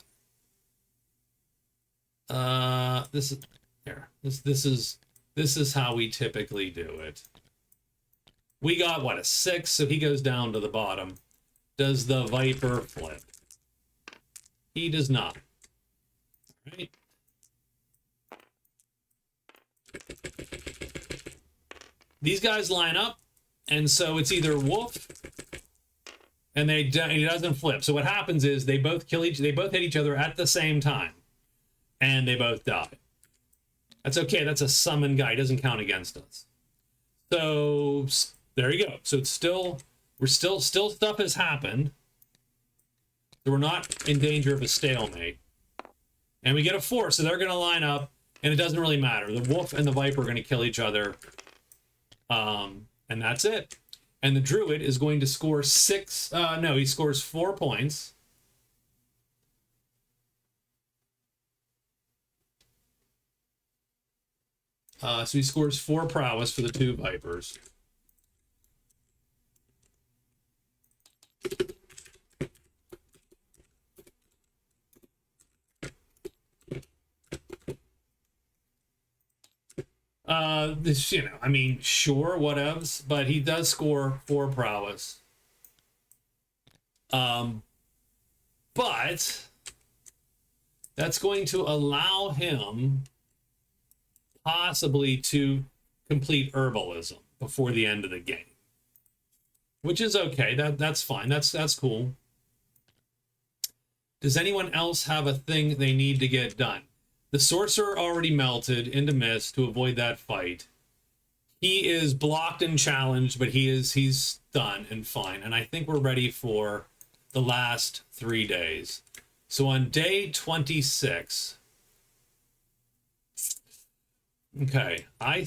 This is here. This is how we typically do it. We got what, a 6, so he goes down to the bottom. Does the viper flip? He does not. All right. These guys line up, and so it's either wolf, and he doesn't flip. So what happens is they both hit each other at the same time, and they both die. That's okay. That's a summon guy. He doesn't count against us. So there you go. So it's still stuff has happened. So we're not in danger of a stalemate, and we get a 4. So they're going to line up, and it doesn't really matter. The wolf and the viper are going to kill each other. And that's it. And the druid is going to score 6. No, he scores 4 points. So he scores 4 prowess for the 2 vipers. This, I mean, sure, whatevs, but he does score 4 prowess. But that's going to allow him possibly to complete herbalism before the end of the game, which is okay. That's fine. That's cool. Does anyone else have a thing they need to get done? The sorcerer already melted into mist to avoid that fight. He is blocked and challenged, but he's done and fine. And I think we're ready for the last 3 days. So on day 26, okay, I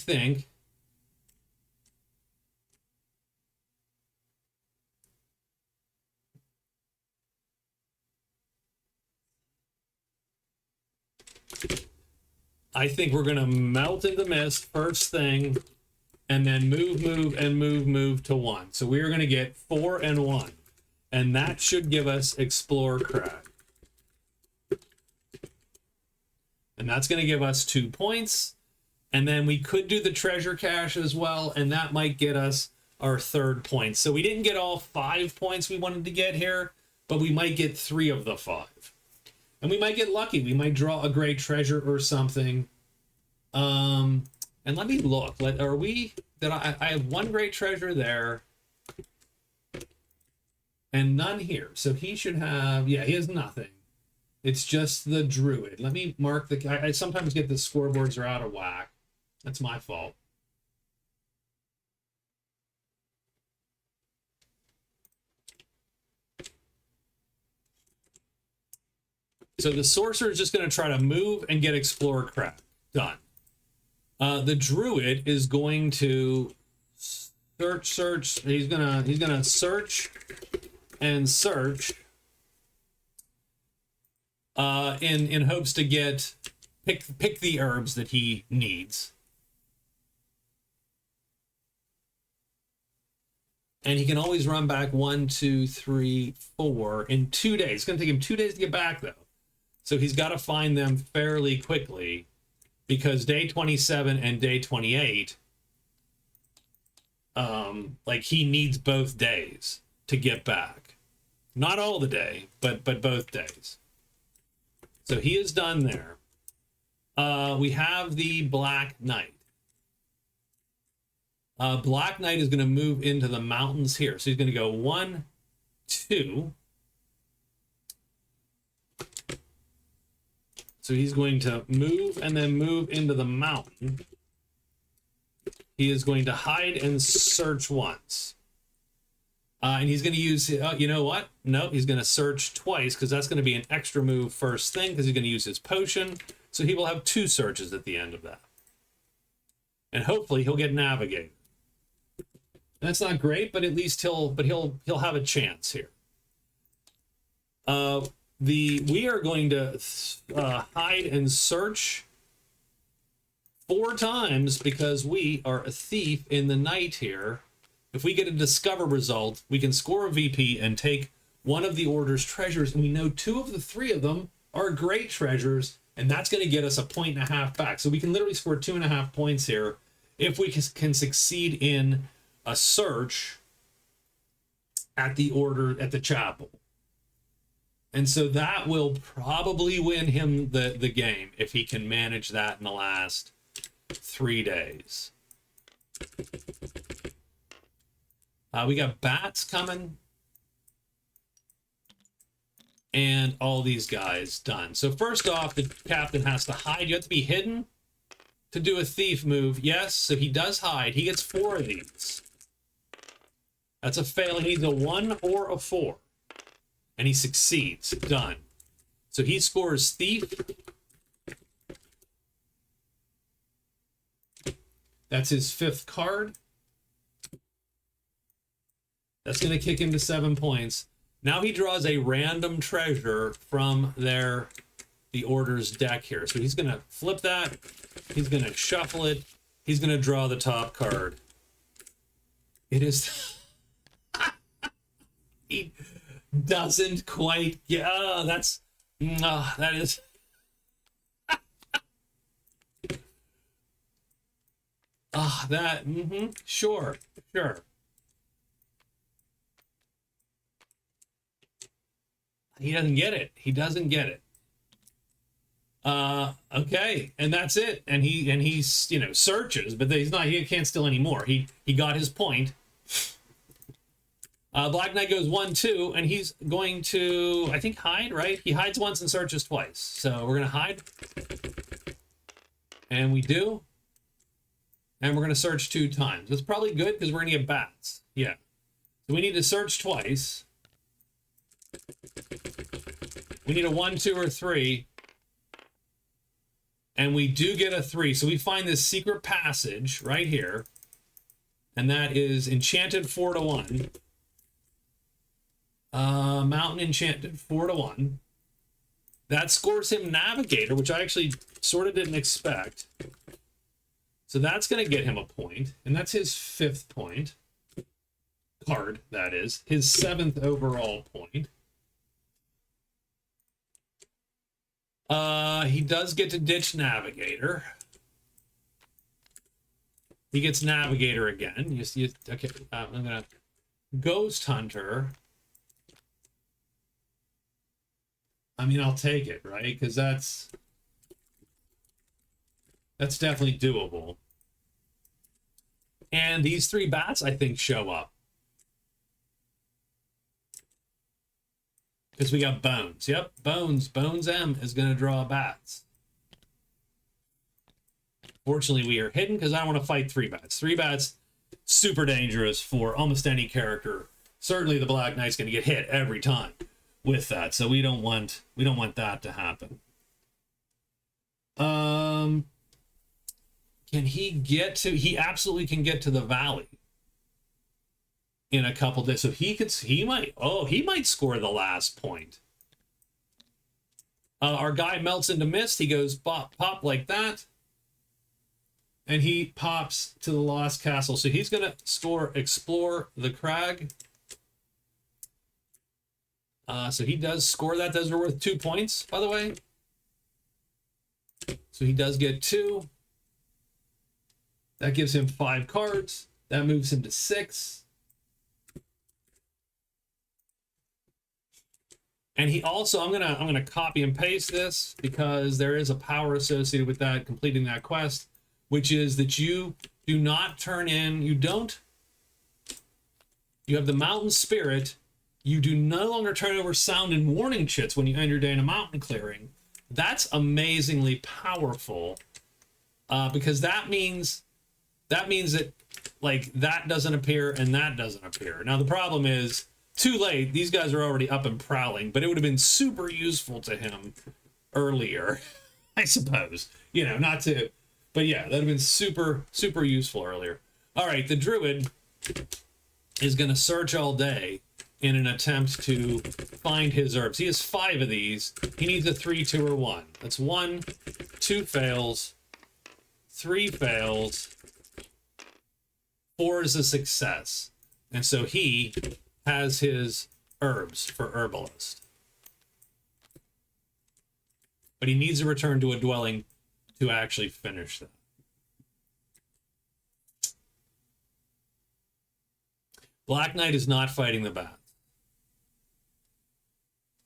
think we're going to melt into mist first thing, and then move to 1. So we're going to get 4 and 1. And that should give us Explore Crag. And that's going to give us 2 points. And then we could do the treasure cache as well, and that might get us our 3rd point. So we didn't get all 5 points we wanted to get here, but we might get 3 of the 5. And we might get lucky. We might draw a great treasure or something. And let me look. I have 1 great treasure there. and none here. So he should have, yeah, he has nothing. It's just the druid. Let me mark the, I sometimes get the scoreboards are out of whack. That's my fault. So the sorcerer is just going to try to move and get explorer crag. Done. The druid is going to search. He's gonna search and search in hopes to get pick the herbs that he needs. And he can always run back 1, 2, 3, 4 in 2 days. It's going to take him 2 days to get back, though. So he's got to find them fairly quickly because day 27 and day 28, like he needs both days to get back. Not all the day, but both days. So he is done there. We have the Black Knight. Black Knight is going to move into the mountains here. So he's going to go 1, 2. So he's going to move and then move into the mountain. He is going to hide and search once. And he's going to use, you know what? No, he's going to search twice because that's going to be an extra move first thing because he's going to use his potion. So he will have 2 searches at the end of that. And hopefully he'll get navigated. That's not great, but at least he'll have a chance here. We are going to hide and search 4 times because we are a thief in the night here. If we get a discover result, we can score a VP and take one of the order's treasures, and we know 2 of the 3 of them are great treasures, and that's going to get us a 1.5 back. So we can literally score 2.5 points here if we can succeed in a search at the order at the chapel. And so that will probably win him the game if he can manage that in the last 3 days. We got bats coming. And all these guys done. So first off, the captain has to hide. You have to be hidden to do a thief move. Yes, so he does hide. He gets 4 of these. That's a fail. He needs a 1 or a 4. And he succeeds. Done. So he scores thief. That's his 5th card. That's going to kick him to 7 points. Now he draws a random treasure from the order's deck here. So he's going to flip that. He's going to shuffle it. He's going to draw the top card. It is... He doesn't quite get... Oh, that's... that is... that... Sure. He doesn't get it. He doesn't get it. Okay, and that's it. And he's searches, but he can't steal anymore. He got his point. Black Knight goes 1, 2, and he's going to, I think, hide, right? He hides once and searches twice. So we're gonna hide. And we do. And we're gonna search 2 times. That's probably good because we're gonna get bats. Yeah. So we need to search twice. We need a 1, 2, or 3. And we do get a 3. So we find this secret passage right here. And that is enchanted 4 to 1. Mountain enchanted 4 to 1. That scores him navigator, which I actually sort of didn't expect. So that's going to get him a point. And that's his 5th point. Card, that is. His 7th overall point. He does get to ditch navigator. He gets navigator again. Okay, I'm gonna ghost hunter. I mean, I'll take it, right? Because that's definitely doable. And these 3 bats, I think, show up. Because we got Bones. Yep, Bones. Bones M is going to draw bats. Fortunately, we are hidden because I want to fight 3 bats. 3 bats, super dangerous for almost any character. Certainly the Black Knight's going to get hit every time with that. So we don't want that to happen. Can he get to... He absolutely can get to the valley in a couple days. So he might score the last point. Our guy melts into mist. He goes pop, pop like that. And he pops to the Lost Castle. So he's going to explore the Crag. So he does score that. Those are worth 2 points, by the way. So he does get 2. That gives him 5 cards. That moves him to 6. And he also, I'm gonna copy and paste this because there is a power associated with that, completing that quest, which is that you do not turn in, you have the mountain spirit, you do no longer turn over sound and warning chits when you end your day in a mountain clearing. That's amazingly powerful, because that means that like that doesn't appear and that doesn't appear. Now the problem is, too late, these guys are already up and prowling, but it would have been super useful to him earlier, I suppose. You know, not to, but yeah, that would have been super, super useful earlier. All right, the Druid is going to search all day in an attempt to find his herbs. He has 5 of these. He needs a 3, 2, or 1. That's 1, 2 fails, 3 fails, 4 is a success. And so he has his herbs for Herbalist. But he needs to return to a dwelling to actually finish that. Black Knight is not fighting the bat.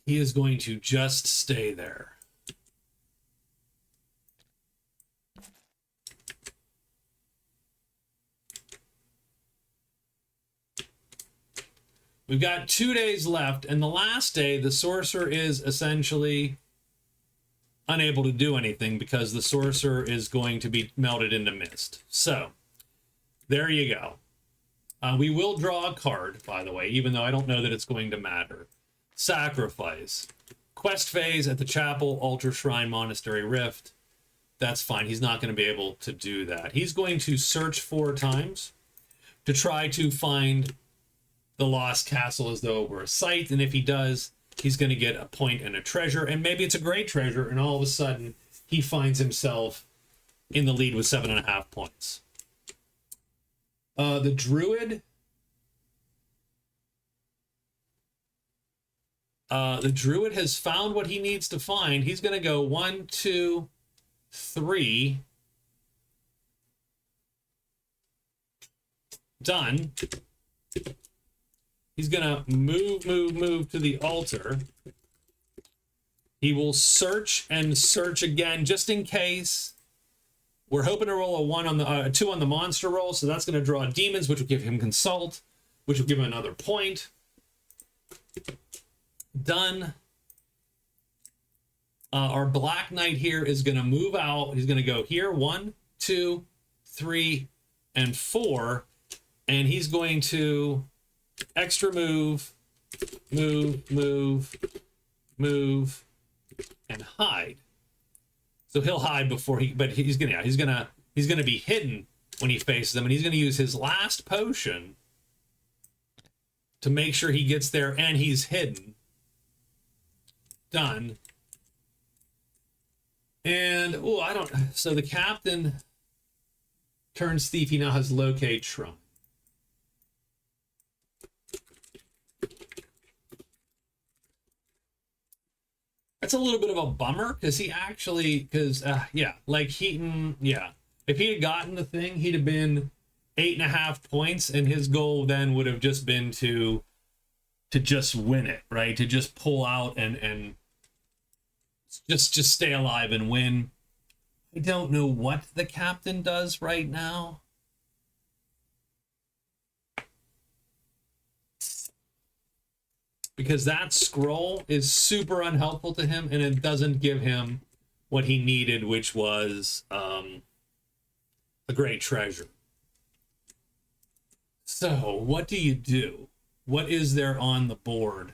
He is going to just stay there. We've got 2 days left, and the last day, the Sorcerer is essentially unable to do anything because the Sorcerer is going to be melted into mist. So, there you go. We will draw a card, by the way, even though I don't know that it's going to matter. Sacrifice. Quest phase at the Chapel, Altar, Shrine, Monastery, Rift. That's fine. He's not going to be able to do that. He's going to search 4 times to try to find the Lost Castle as though it were a site, and if he does, he's going to get a point and a treasure, and maybe it's a great treasure, and all of a sudden he finds himself in the lead with 7.5 points. The Druid, has found what he needs to find. He's going to go 1, 2, 3. Done. He's going to move to the altar. He will search and search again, just in case. We're hoping to roll a 1 on the 2 on the monster roll, so that's going to draw demons, which will give him consult, which will give him another point. Done. Our Black Knight here is going to move out. He's going to go here, 1, 2, 3, and 4, and he's going to extra move, and hide. So he'll hide before but he's gonna be hidden when he faces them, and he's gonna use his last potion to make sure he gets there and he's hidden. Done. And so the captain turns thief. He now has locate shrine. That's a little bit of a bummer because if he had gotten the thing, he'd have been 8.5 points, and his goal then would have just been to just win it, right? To just pull out and just stay alive and win. I don't know what the captain does right now. because that scroll is super unhelpful to him, and it doesn't give him what he needed, which was a great treasure. So, what do you do? What is there on the board?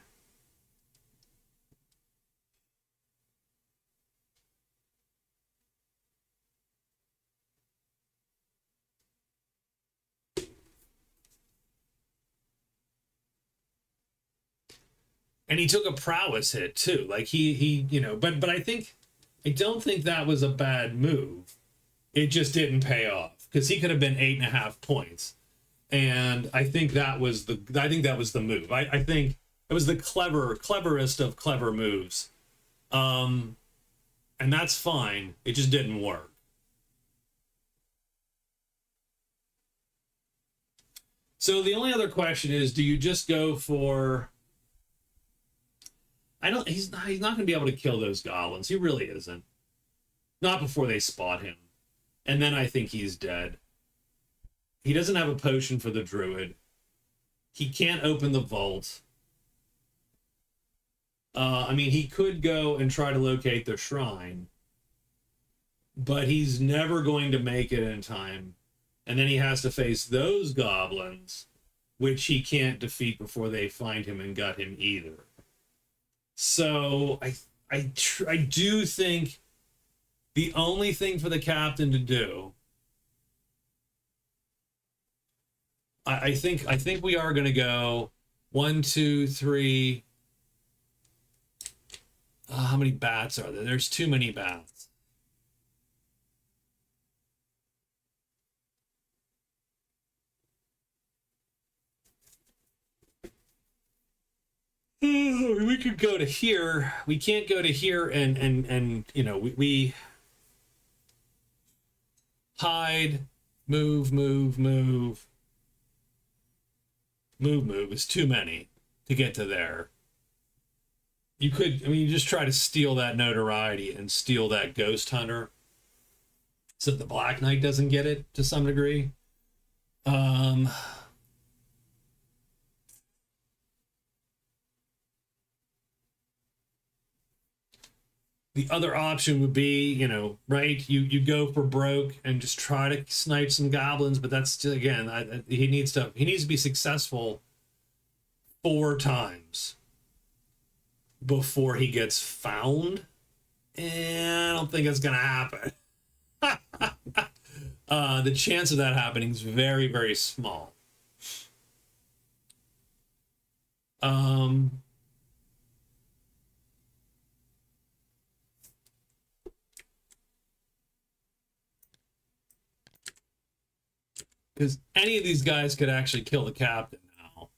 And he took a prowess hit too. Like he, you know, but I don't think that was a bad move. It just didn't pay off because he could have been 8.5 points. And I think that was the move. I think it was the cleverest of clever moves. And that's fine. It just didn't work. So the only other question is, do you just go for, he's not going to be able to kill those goblins. He really isn't. Not before they spot him. And then I think he's dead. He doesn't have a potion for the druid. He can't open the vault. I mean, he could go and try to locate the shrine, but he's never going to make it in time. And then he has to face those goblins, which he can't defeat before they find him and gut him either. So I do think the only thing for the captain to do, I think we are going to go 1, 2, 3. How many bats are there? There's too many bats. We could go to here. We can't go to here and you know, we hide, move is too many to get to there. You could, I mean, you just try to steal that notoriety and steal that ghost hunter so the Black Knight doesn't get it to some degree. The other option would be, you know, right? You go for broke and just try to snipe some goblins, but that's just, again, he needs to be successful 4 times before he gets found. And I don't think it's gonna happen. The chance of that happening is very, very small. Because any of these guys could actually kill the captain now.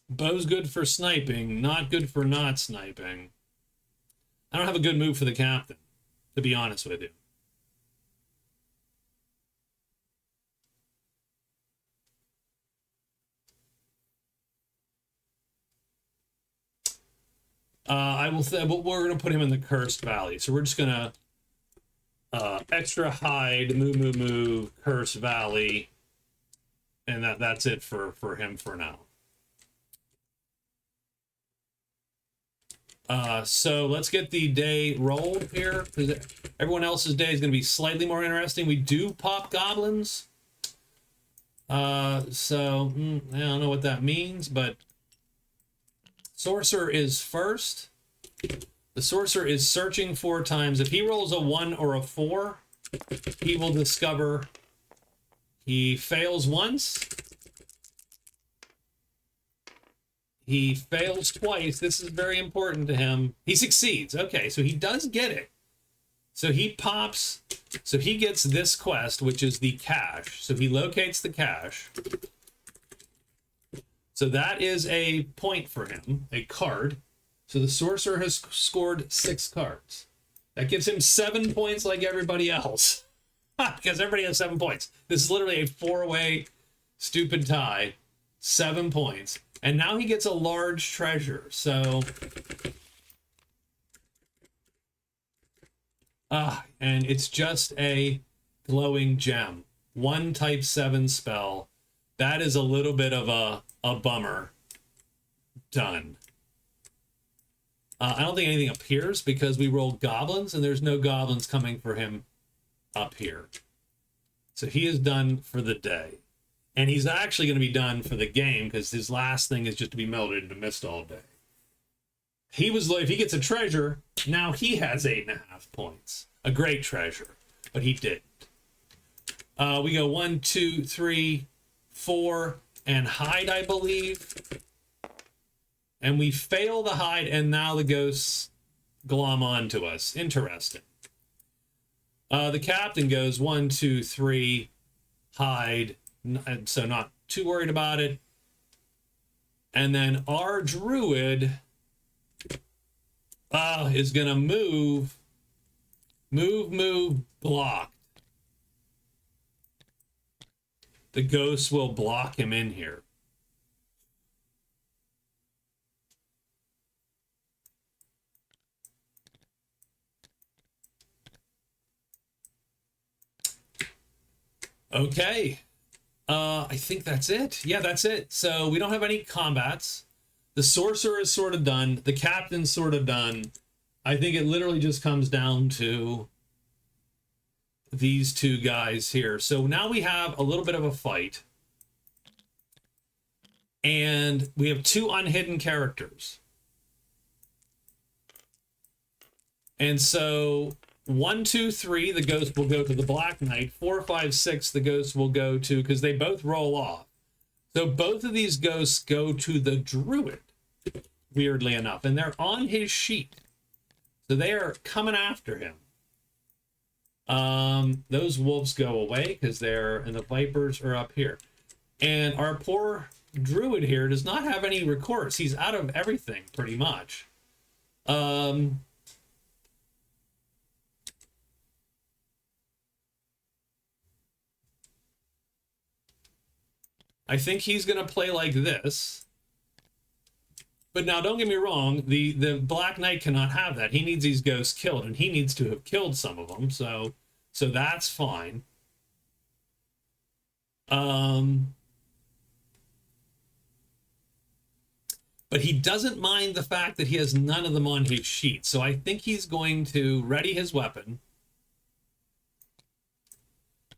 Bow's good for sniping, not good for not sniping. I don't have a good move for the captain, to be honest with you. I will say, but we're going to put him in the Cursed Valley. So we're just going to extra hide, move, Cursed Valley, and that's it for him for now. So let's get the day rolled here, because everyone else's day is going to be slightly more interesting. We do pop goblins. So I don't know what that means, but Sorcerer is first. The Sorcerer is searching 4 times. If he rolls a 1 or a 4, he will discover. He fails once. He fails twice. This is very important to him. He succeeds. Okay, so he does get it. So he pops. So he gets this quest, which is the cache. So he locates the cache. So that is a point for him, a card. So the Sorcerer has scored 6 cards. That gives him 7 points like everybody else. Because everybody has 7 points. This is literally a 4-way stupid tie. 7 points. And now he gets a large treasure. So And it's just a glowing gem. One type 7 spell. That is a little bit of a bummer. Done. I don't think anything appears because we rolled goblins and there's no goblins coming for him up here. So he is done for the day. And he's actually going to be done for the game because his last thing is just to be melted into mist all day. He was, if he gets a treasure, now he has 8.5 points. A great treasure, but he didn't. We go 1, 2, 3, 4, and hide, I believe. And we fail the hide, and now the ghosts glom onto us. Interesting. The captain goes 1, 2, 3, hide. So not too worried about it. And then our druid is going to move, block. The ghosts will block him in here. Okay. I think that's it. Yeah, that's it. So we don't have any combats. The sorcerer is sort of done. The captain's sort of done. I think it literally just comes down to these two guys here. So now we have a little bit of a fight. And we have 2 unhidden characters. And so 1, 2, 3, the ghost will go to the Black Knight. 4, 5, 6, the ghost will go to, because they both roll off. So both of these ghosts go to the druid, weirdly enough. And they're on his sheet. So they are coming after him. Those wolves go away because they're, and the vipers are up here. And our poor druid here does not have any recourse. He's out of everything, pretty much. I think he's going to play like this. But now, don't get me wrong, the Black Knight cannot have that. He needs these ghosts killed, and he needs to have killed some of them, so that's fine. But he doesn't mind the fact that he has none of them on his sheet, so I think he's going to ready his weapon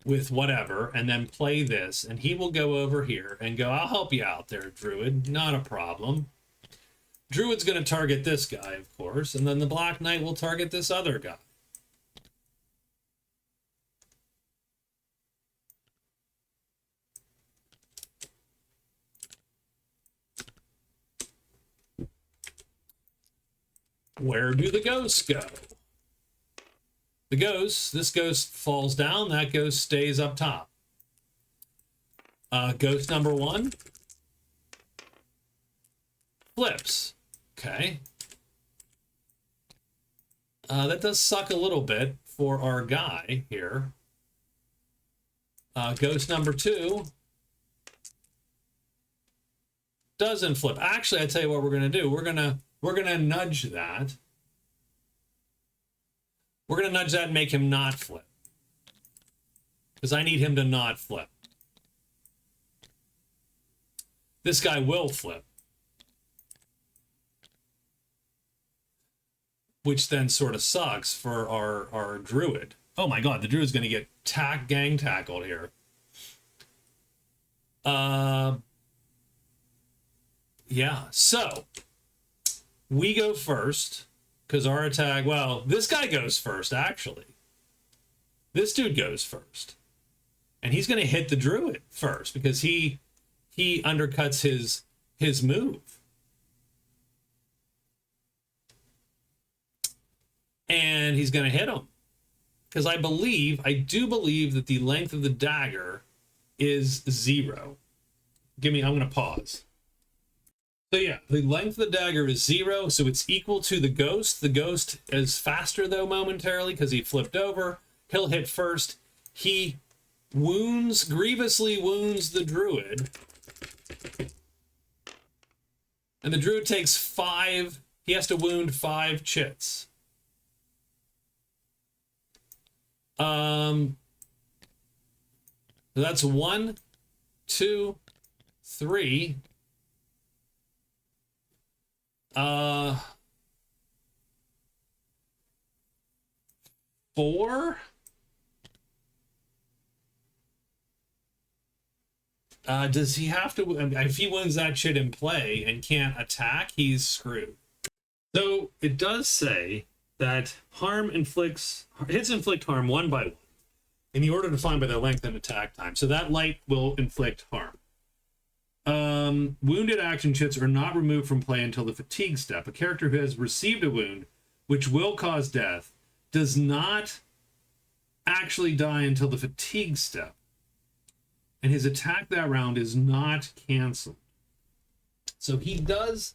with whatever, and then play this, and he will go over here and go, I'll help you out there, Druid, not a problem. Druid's going to target this guy, of course, and then the Black Knight will target this other guy. Where do the ghosts go? The ghost, this ghost falls down, that ghost stays up top. Ghost number 1 flips. Okay. That does suck a little bit for our guy here. Ghost number 2 doesn't flip. Actually, I tell you what we're going to do. We're going to nudge that. We're going to nudge that and make him not flip. Because I need him to not flip. This guy will flip. Which then sort of sucks for our druid. Oh my god, the druid's going to get gang tackled here. Yeah, so we go first. Because our attack, well, this guy goes first, actually. This dude goes first. And he's going to hit the druid first because he undercuts his move. And he's going to hit him. Because I do believe that the length of the dagger is 0. I'm going to pause. So yeah, the length of the dagger is 0, so it's equal to the ghost. The ghost is faster, though, momentarily, because he flipped over. He'll hit first. He grievously wounds the druid. And the druid takes 5, he has to wound 5 chits. So that's 1, 2, 3. 4. Does he have to? If he wins that shit in play and can't attack, he's screwed. So it does say that hits inflict harm one by one in the order defined by their length and attack time. So that light will inflict harm. Wounded action chits are not removed from play until the fatigue step. A character who has received a wound, which will cause death, does not actually die until the fatigue step. And his attack that round is not canceled. So he does,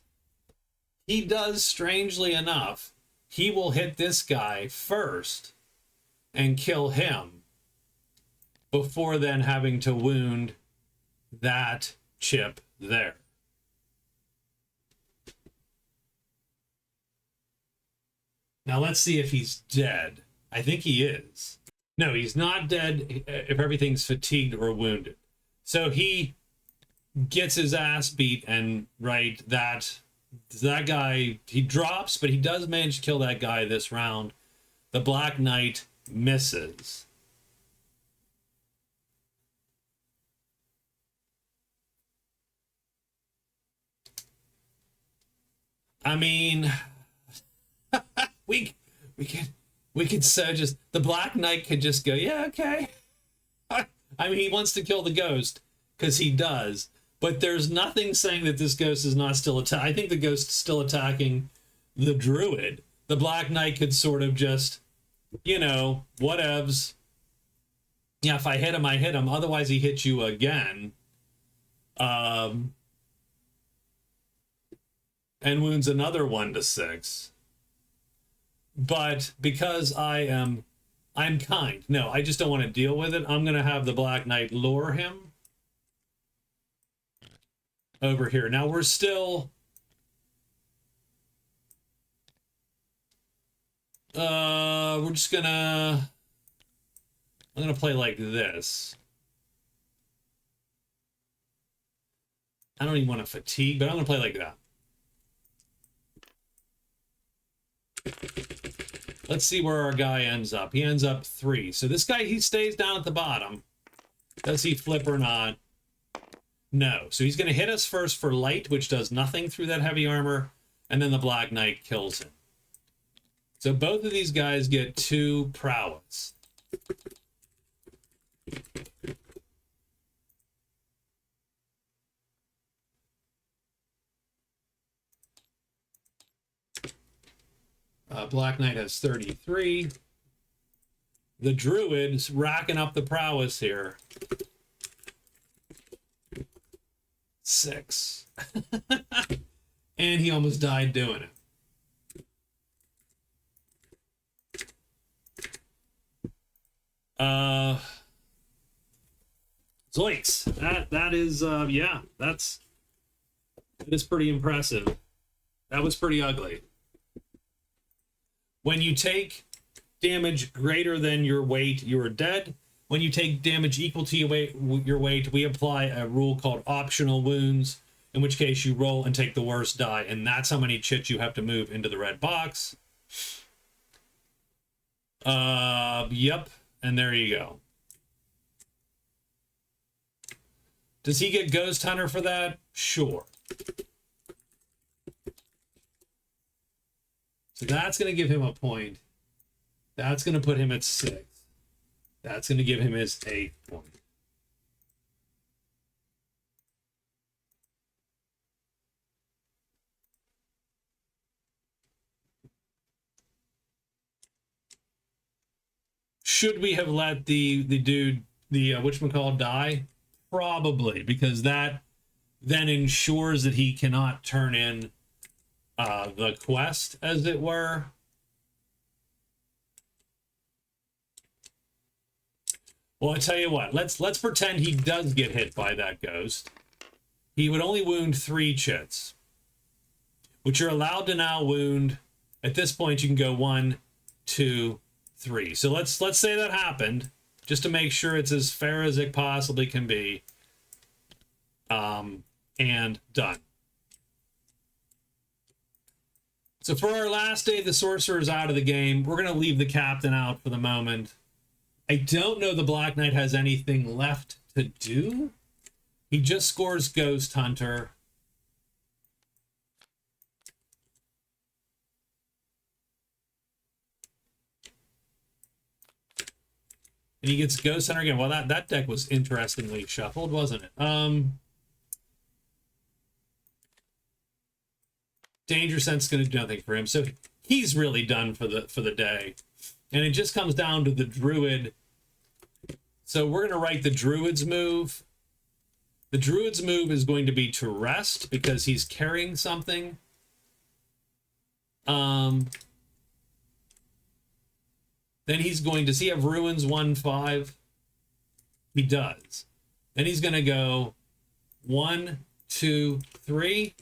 strangely enough, he will hit this guy first and kill him before then having to wound that chip there. Now let's see if he's dead. I think he is. No, he's not dead if everything's fatigued or wounded. So he gets his ass beat, and right, that guy, he drops, but he does manage to kill that guy this round. The Black Knight misses. I mean, we could so just, the Black Knight could just go, yeah, okay. I mean, he wants to kill the ghost because he does, but there's nothing saying that this ghost is not still attacking. I think the ghost is still attacking the druid. The Black Knight could sort of just, whatevs. Yeah, if I hit him, I hit him. Otherwise, he hits you again. And wounds another 1 to 6. But because I'm kind. No, I just don't want to deal with it. I'm going to have the Black Knight lure him over here. Now we're still... we're just going to... I'm going to play like this. I don't even want to fatigue, but I'm going to play like that. Let's see where our guy ends up. He ends up 3. So this guy, he stays down at the bottom. Does he flip or not? No. So he's going to hit us first for light, which does nothing through that heavy armor, and then the Black Knight kills him. So both of these guys get 2 prowess. Black Knight has 33. The druid's racking up the prowess here. 6. And he almost died doing it. Zoinks. That is yeah, that is pretty impressive. That was pretty ugly. When you take damage greater than your weight, you are dead. When you take damage equal to your weight, we apply a rule called optional wounds, in which case you roll and take the worst die, and that's how many chits you have to move into the red box. Yep, and there you go. Does he get Ghost Hunter for that? Sure. So that's going to give him a point. That's going to put him at 6. That's going to give him his 8th point. Should we have let the dude, the whatchamacallit, die? Probably, because that then ensures that he cannot turn in the quest, as it were. Well, I tell you what, let's pretend he does get hit by that ghost. He would only wound 3 chits, which you're allowed to now wound. At this point, you can go 1, 2, 3. So let's say that happened, just to make sure it's as fair as it possibly can be. And done. So for our last day, the Sorcerer is out of the game. We're going to leave the Captain out for the moment. I don't know the Black Knight has anything left to do. He just scores Ghost Hunter. And he gets Ghost Hunter again. Well, that deck was interestingly shuffled, wasn't it? Danger Sense is going to do nothing for him. So he's really done for the day. And it just comes down to the Druid. So we're going to write the Druid's move. The Druid's move is going to be to rest because he's carrying something. Then he's going to, does he have Ruins 1/5? He does. Then he's going to go 1, 2, 3.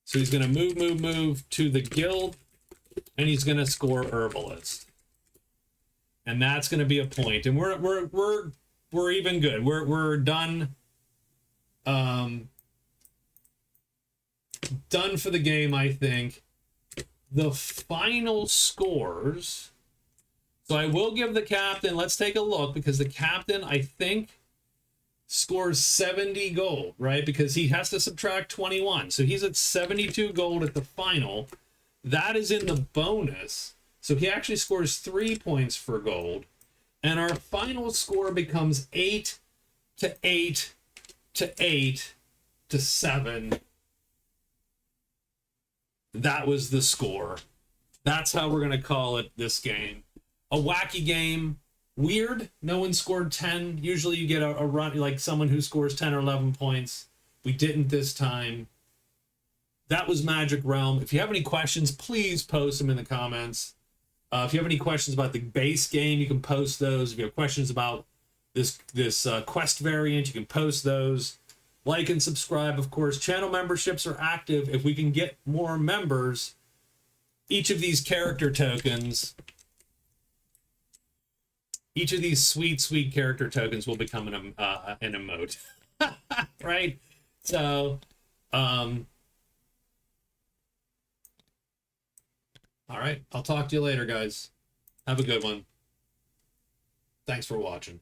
So he's going to move to the guild, and he's going to score Herbalist. And that's going to be a point. And we're even good. We're done. Done for the game, I think. The final scores. So I will give the Captain, let's take a look, because the Captain, I think, scores 70 gold, right? Because he has to subtract 21. So he's at 72 gold at the final. That is in the bonus. So he actually scores 3 points for gold. And our final score becomes 8 to 8 to 8 to 7. That was the score. That's how we're going to call it this game. A wacky game. Weird. No one scored 10. Usually you get a run, like someone who scores 10 or 11 points. We didn't this time. That was Magic Realm. If you have any questions, please post them in the comments. If you have any questions about the base game, you can post those. If you have questions about this quest variant, you can post those. Like and subscribe, of course. Channel memberships are active. If we can get more members, each of these character tokens, each of these sweet character tokens will become an emote. Right? So, all right. I'll talk to you later, guys. Have a good one. Thanks for watching.